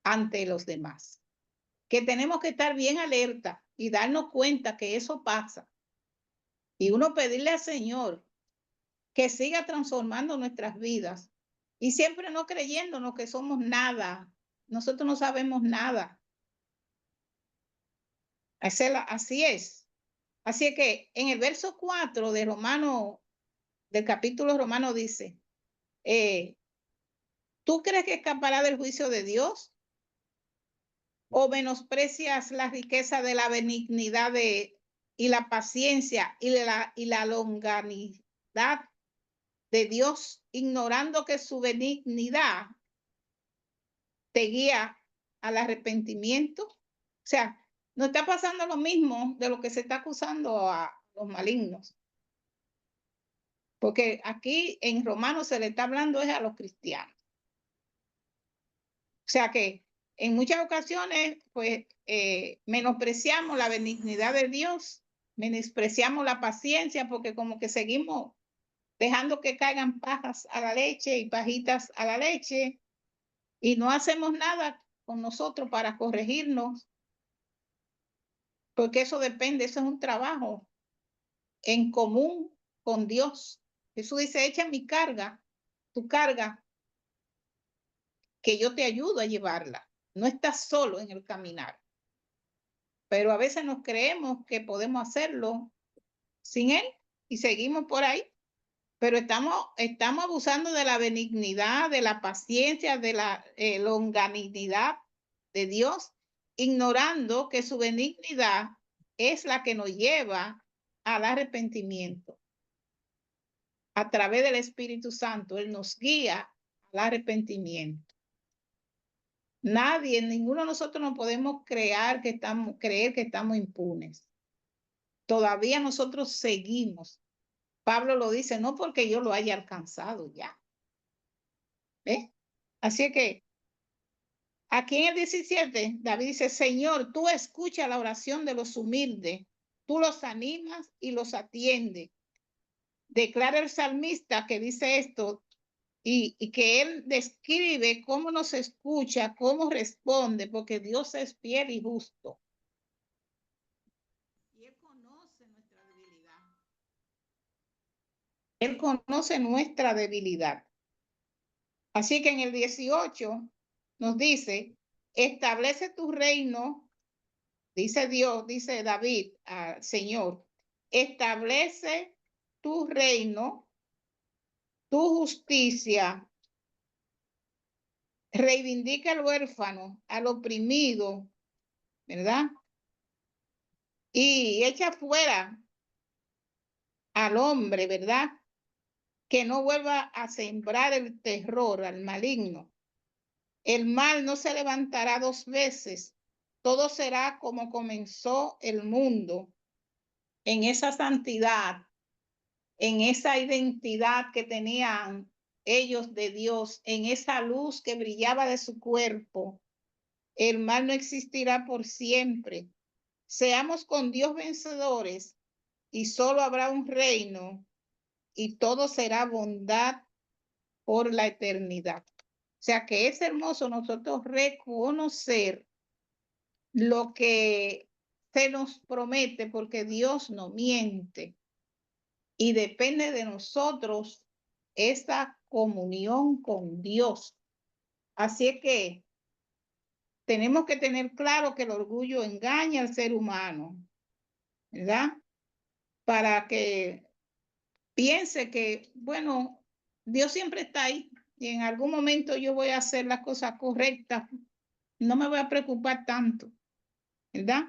ante los demás, que tenemos que estar bien alerta y darnos cuenta que eso pasa. Y uno pedirle al Señor que siga transformando nuestras vidas y siempre no creyéndonos que somos nada. Nosotros no sabemos nada. Así es. Así es que en el verso 4 de Romano, del capítulo Romano dice, ¿tú crees que escapará del juicio de Dios? ¿O menosprecias la riqueza de la benignidad y la paciencia y la longanimidad de Dios, ignorando que su benignidad te guía al arrepentimiento? O sea, no está pasando lo mismo de lo que se está acusando a los malignos. Porque aquí en Romanos se le está hablando es a los cristianos. O sea que en muchas ocasiones, pues, menospreciamos la benignidad de Dios, menospreciamos la paciencia, porque como que seguimos dejando que caigan pajas a la leche y pajitas a la leche, y no hacemos nada con nosotros para corregirnos, porque eso depende, eso es un trabajo en común con Dios. Jesús dice, echa mi carga, tu carga, que yo te ayudo a llevarla. No estás solo en el caminar. Pero a veces nos creemos que podemos hacerlo sin Él y seguimos por ahí. Pero estamos abusando de la benignidad, de la paciencia, de la longanimidad de Dios, ignorando que su benignidad es la que nos lleva al arrepentimiento. A través del Espíritu Santo, Él nos guía al arrepentimiento. Nadie, ninguno de nosotros nos podemos creer que estamos impunes. Todavía nosotros seguimos. Pablo lo dice, no porque yo lo haya alcanzado ya. ¿Eh? Así que aquí en el 17, David dice, Señor, tú escuchas la oración de los humildes, tú los animas y los atiendes. Declara el salmista que dice esto y que él describe cómo nos escucha, cómo responde, porque Dios es fiel y justo. Y Él conoce nuestra debilidad. Él conoce nuestra debilidad. Así que en el 18 nos dice, establece tu reino, dice Dios, dice David al Señor, establece tu reino, tu justicia, reivindica al huérfano, al oprimido, ¿verdad? Y echa fuera al hombre, ¿verdad? Que no vuelva a sembrar el terror al maligno. El mal no se levantará dos veces. Todo será como comenzó el mundo, en esa santidad, en esa identidad que tenían ellos de Dios, en esa luz que brillaba de su cuerpo. El mal no existirá por siempre. Seamos con Dios vencedores y solo habrá un reino y todo será bondad por la eternidad. O sea que es hermoso nosotros reconocer lo que se nos promete, porque Dios no miente y depende de nosotros esta comunión con Dios. Así es que tenemos que tener claro que el orgullo engaña al ser humano, ¿verdad? Para que piense que, bueno, Dios siempre está ahí y en algún momento yo voy a hacer las cosas correctas, no me voy a preocupar tanto, ¿verdad?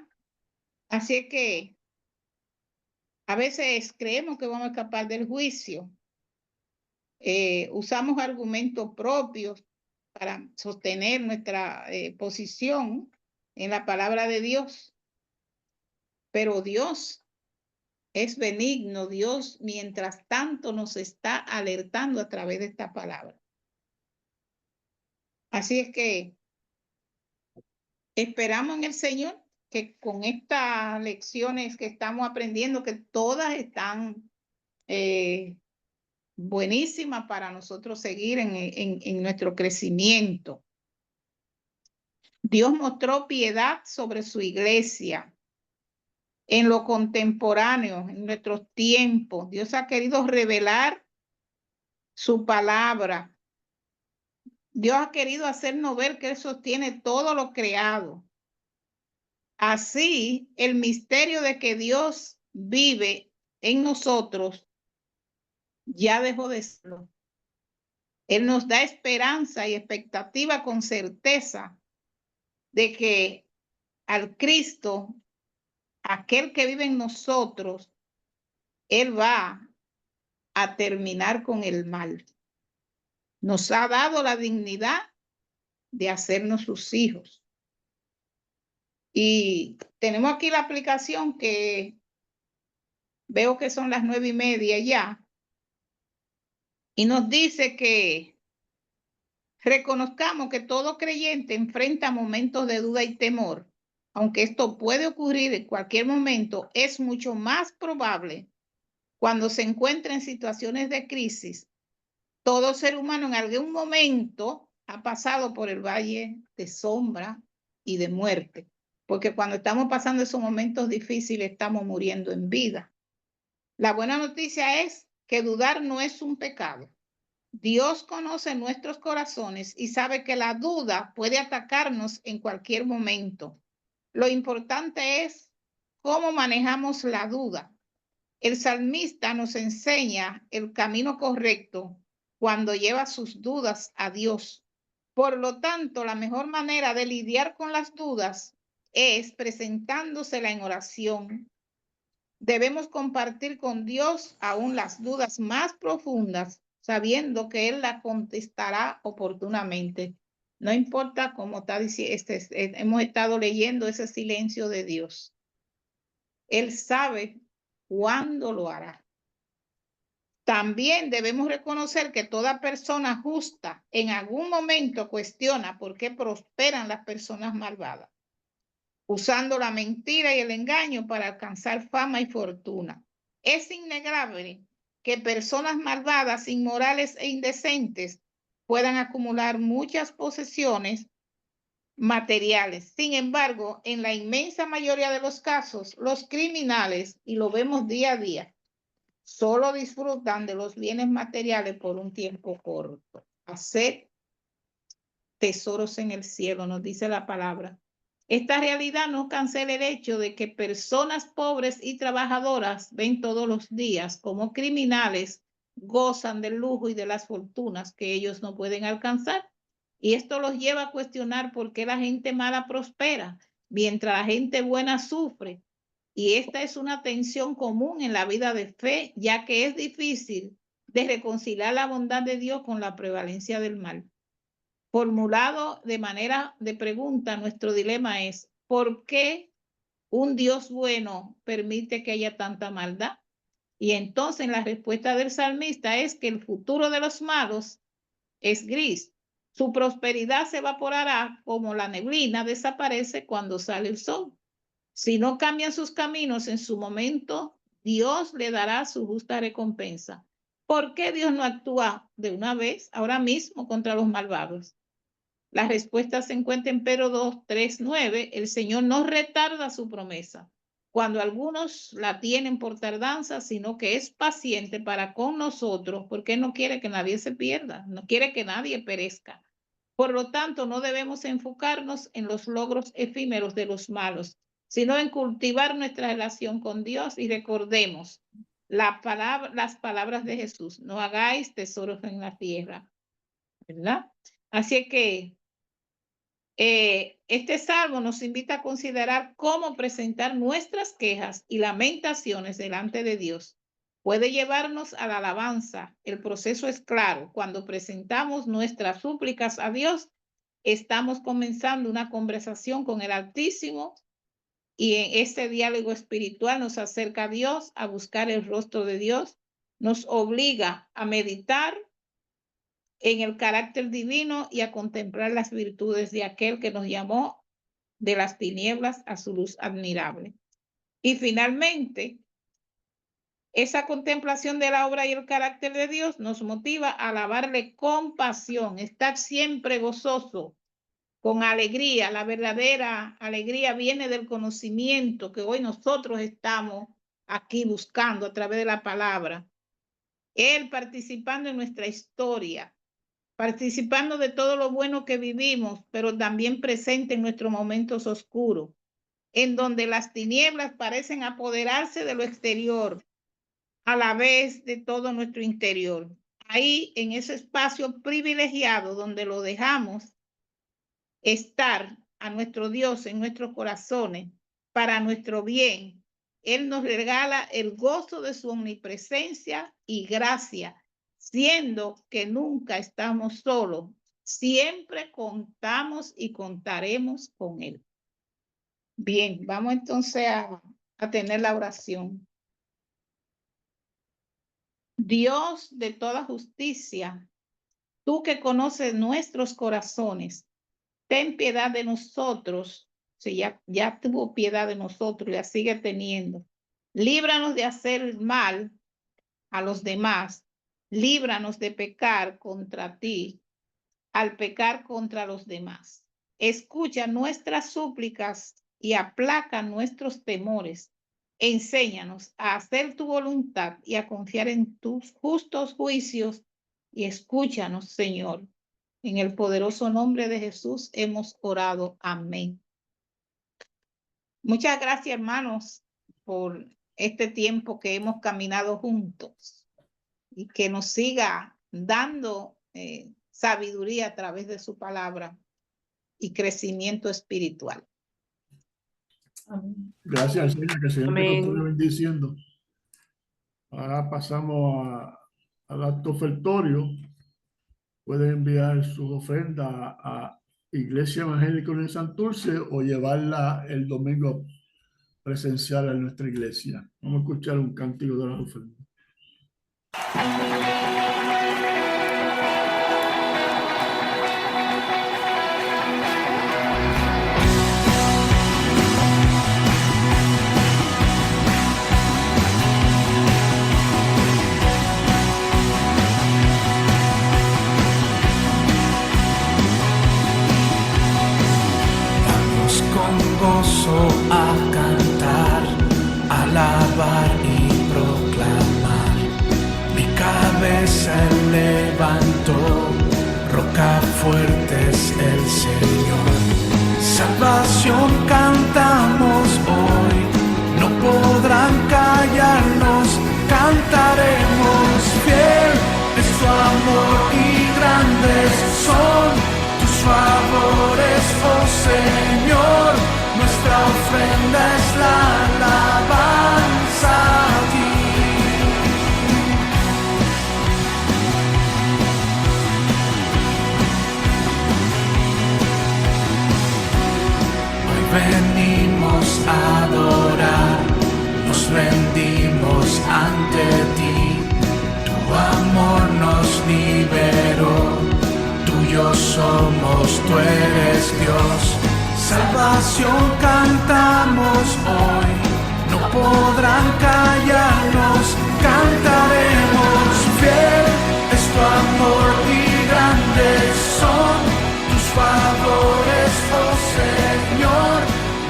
Así es que a veces creemos que vamos a escapar del juicio. Usamos argumentos propios para sostener nuestra posición en la palabra de Dios. Pero Dios es benigno, Dios mientras tanto nos está alertando a través de esta palabra. Así es que esperamos en el Señor que con estas lecciones que estamos aprendiendo, que todas están buenísimas para nosotros seguir en nuestro crecimiento. Dios mostró piedad sobre su iglesia en lo contemporáneo, en nuestros tiempos. Dios ha querido revelar su palabra. Dios ha querido hacernos ver que Él sostiene todo lo creado. Así, el misterio de que Dios vive en nosotros ya dejó de serlo. Él nos da esperanza y expectativa con certeza de que al Cristo, aquel que vive en nosotros, Él va a terminar con el mal. Nos ha dado la dignidad de hacernos sus hijos. Y tenemos aquí la aplicación que veo que son las 9:30 ya. Y nos dice que reconozcamos que todo creyente enfrenta momentos de duda y temor. Aunque esto puede ocurrir en cualquier momento, es mucho más probable cuando se encuentra en situaciones de crisis. Todo ser humano en algún momento ha pasado por el valle de sombra y de muerte, porque cuando estamos pasando esos momentos difíciles estamos muriendo en vida. La buena noticia es que dudar no es un pecado. Dios conoce nuestros corazones y sabe que la duda puede atacarnos en cualquier momento. Lo importante es cómo manejamos la duda. El salmista nos enseña el camino correcto cuando lleva sus dudas a Dios. Por lo tanto, la mejor manera de lidiar con las dudas es presentándosela en oración. Debemos compartir con Dios aún las dudas más profundas, sabiendo que Él la contestará oportunamente. No importa cómo está diciendo, hemos estado leyendo ese silencio de Dios. Él sabe cuándo lo hará. También debemos reconocer que toda persona justa en algún momento cuestiona por qué prosperan las personas malvadas, usando la mentira y el engaño para alcanzar fama y fortuna. Es innegable que personas malvadas, inmorales e indecentes puedan acumular muchas posesiones materiales. Sin embargo, en la inmensa mayoría de los casos, los criminales, y lo vemos día a día, solo disfrutan de los bienes materiales por un tiempo corto. Hacer tesoros en el cielo, nos dice la palabra. Esta realidad no cancela el hecho de que personas pobres y trabajadoras ven todos los días como criminales gozan del lujo y de las fortunas que ellos no pueden alcanzar. Y esto los lleva a cuestionar por qué la gente mala prospera, mientras la gente buena sufre. Y esta es una tensión común en la vida de fe, ya que es difícil de reconciliar la bondad de Dios con la prevalencia del mal. Formulado de manera de pregunta, nuestro dilema es, ¿por qué un Dios bueno permite que haya tanta maldad? Y entonces la respuesta del salmista es que el futuro de los malos es gris. Su prosperidad se evaporará como la neblina desaparece cuando sale el sol. Si no cambian sus caminos en su momento, Dios le dará su justa recompensa. ¿Por qué Dios no actúa de una vez, ahora mismo, contra los malvados? La respuesta se encuentra en Pedro 2:3-9. El Señor no retarda su promesa, cuando algunos la tienen por tardanza, sino que es paciente para con nosotros, porque no quiere que nadie se pierda, no quiere que nadie perezca. Por lo tanto, no debemos enfocarnos en los logros efímeros de los malos, sino en cultivar nuestra relación con Dios. Y recordemos las palabras de Jesús: no hagáis tesoros en la tierra, ¿verdad? Así que este salmo nos invita a considerar cómo presentar nuestras quejas y lamentaciones delante de Dios. Puede llevarnos a la alabanza. El proceso es claro. Cuando presentamos nuestras súplicas a Dios, estamos comenzando una conversación con el Altísimo, y en este diálogo espiritual nos acerca a Dios, a buscar el rostro de Dios, nos obliga a meditar en el carácter divino y a contemplar las virtudes de aquel que nos llamó de las tinieblas a su luz admirable. Y finalmente, esa contemplación de la obra y el carácter de Dios nos motiva a alabarle con pasión, estar siempre gozoso, con alegría. La verdadera alegría viene del conocimiento que hoy nosotros estamos aquí buscando a través de la palabra. Él participando en nuestra historia, participando de todo lo bueno que vivimos, pero también presente en nuestros momentos oscuros, en donde las tinieblas parecen apoderarse de lo exterior, a la vez de todo nuestro interior. Ahí, en ese espacio privilegiado donde lo dejamos estar a nuestro Dios en nuestros corazones para nuestro bien, Él nos regala el gozo de su omnipresencia y gracia, siendo que nunca estamos solos, siempre contamos y contaremos con Él. Bien, vamos entonces a tener la oración. Dios de toda justicia, tú que conoces nuestros corazones, ten piedad de nosotros. Si ya tuvo piedad de nosotros y la sigue teniendo. Líbranos de hacer mal a los demás. Líbranos de pecar contra ti al pecar contra los demás. Escucha nuestras súplicas y aplaca nuestros temores. Enséñanos a hacer tu voluntad y a confiar en tus justos juicios, y escúchanos, Señor. En el poderoso nombre de Jesús hemos orado. Amén. Muchas gracias, hermanos, por este tiempo que hemos caminado juntos, y que nos siga dando sabiduría a través de su palabra y crecimiento espiritual. Amén. Gracias, Señor, que siempre nos Amén. estuve bendiciendo. Ahora pasamos al acto ofertorio. Pueden enviar su ofrenda a Iglesia Evangélica de Santurce o llevarla el domingo presencial a nuestra iglesia. Vamos a escuchar un cántico de las ofrendas. Gozo a cantar, alabar y proclamar. Mi cabeza él levantó, roca fuerte es el Señor. Salvación cantamos hoy, no podrán callarnos, cantaremos. Fiel es tu amor y grandes son tus favores, oh Señor. Nuestra ofrenda es la alabanza a ti. Hoy venimos a adorar, nos rendimos ante ti. Tu amor nos liberó, tuyo somos, tú eres Dios. Salvación cantamos hoy, no podrán callarnos, cantaremos. Fiel es tu amor y grandes son tus favores, oh Señor.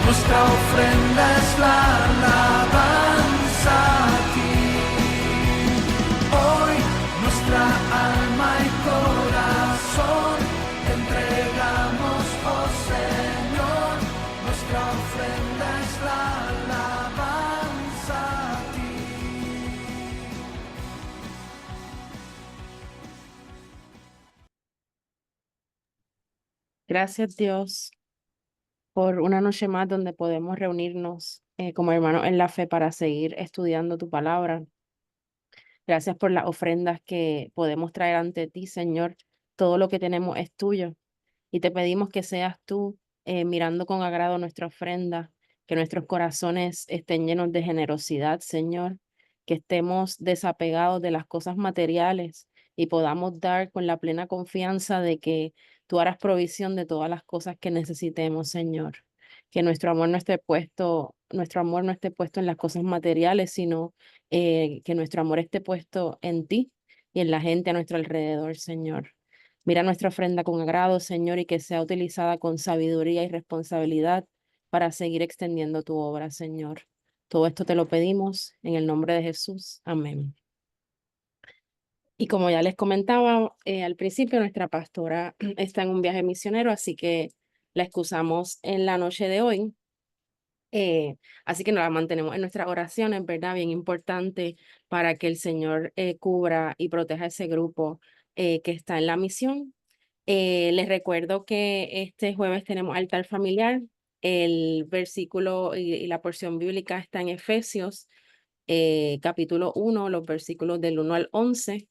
Nuestra ofrenda es la alabanza a ti. Hoy nuestra alma y corazón te entregamos, oh Señor. Nuestra ofrenda es la Gracias, Dios, por una noche más donde podemos reunirnos como hermanos en la fe para seguir estudiando tu palabra. Gracias por las ofrendas que podemos traer ante ti, Señor. Todo lo que tenemos es tuyo. Y te pedimos que seas tú mirando con agrado nuestra ofrenda, que nuestros corazones estén llenos de generosidad, Señor, que estemos desapegados de las cosas materiales y podamos dar con la plena confianza de que tú harás provisión de todas las cosas que necesitemos, Señor. Que nuestro amor no esté puesto en las cosas materiales, sino que nuestro amor esté puesto en ti y en la gente a nuestro alrededor, Señor. Mira nuestra ofrenda con agrado, Señor, y que sea utilizada con sabiduría y responsabilidad para seguir extendiendo tu obra, Señor. Todo esto te lo pedimos en el nombre de Jesús. Amén. Y como ya les comentaba al principio, nuestra pastora está en un viaje misionero, así que la excusamos en la noche de hoy. Así que nos la mantenemos en nuestras oraciones, ¿verdad? Bien importante para que el Señor cubra y proteja ese grupo que está en la misión. Les recuerdo que este jueves tenemos altar familiar. El versículo y la porción bíblica está en Efesios, capítulo 1, los versículos del 1 al 11.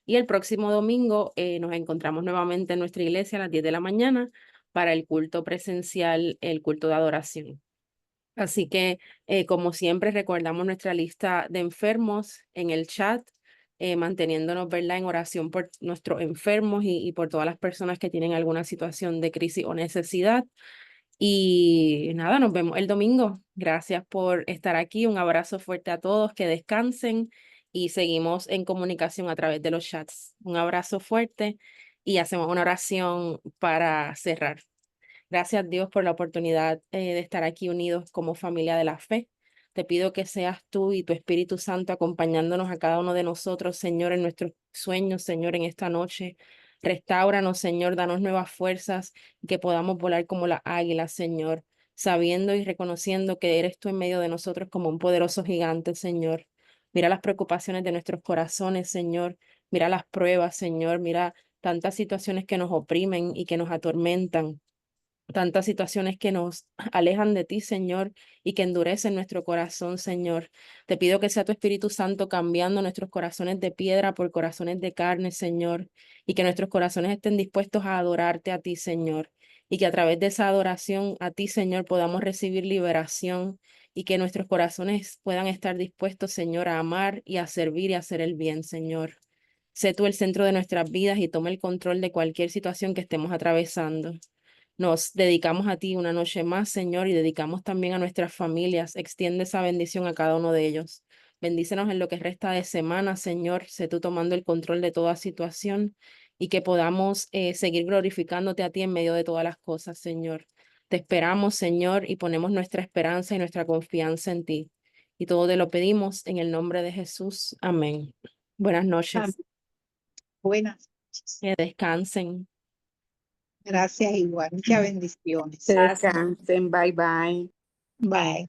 Y el próximo domingo nos encontramos nuevamente en nuestra iglesia a las 10 de la mañana para el culto presencial, el culto de adoración. Así que, como siempre, recordamos nuestra lista de enfermos en el chat, manteniéndonos, ¿verdad?, en oración por nuestros enfermos y por todas las personas que tienen alguna situación de crisis o necesidad. Y nada, nos vemos el domingo. Gracias por estar aquí. Un abrazo fuerte a todos, que descansen y seguimos en comunicación a través de los chats. Un abrazo fuerte y hacemos una oración para cerrar. Gracias, Dios, por la oportunidad de estar aquí unidos como familia de la fe. Te pido que seas tú y tu Espíritu Santo acompañándonos a cada uno de nosotros, Señor, en nuestros sueños, Señor, en esta noche. Restáuranos, Señor, danos nuevas fuerzas y que podamos volar como las águilas, Señor, sabiendo y reconociendo que eres tú en medio de nosotros como un poderoso gigante, Señor. Mira las preocupaciones de nuestros corazones, Señor. Mira las pruebas, Señor. Mira tantas situaciones que nos oprimen y que nos atormentan. Tantas situaciones que nos alejan de ti, Señor, y que endurecen nuestro corazón, Señor. Te pido que sea tu Espíritu Santo cambiando nuestros corazones de piedra por corazones de carne, Señor, y que nuestros corazones estén dispuestos a adorarte a ti, Señor, y que a través de esa adoración a ti, Señor, podamos recibir liberación y que nuestros corazones puedan estar dispuestos, Señor, a amar y a servir y a hacer el bien, Señor. Sé tú el centro de nuestras vidas y toma el control de cualquier situación que estemos atravesando. Nos dedicamos a ti una noche más, Señor, y dedicamos también a nuestras familias. Extiende esa bendición a cada uno de ellos. Bendícenos en lo que resta de semana, Señor. Sé tú tomando el control de toda situación y que podamos seguir glorificándote a ti en medio de todas las cosas, Señor. Te esperamos, Señor, y ponemos nuestra esperanza y nuestra confianza en ti. Y todo te lo pedimos en el nombre de Jesús. Amén. Buenas noches. Amén. Buenas noches. Que descansen. Gracias igual. Muchas bendiciones. Descansen. Bye, bye. Bye.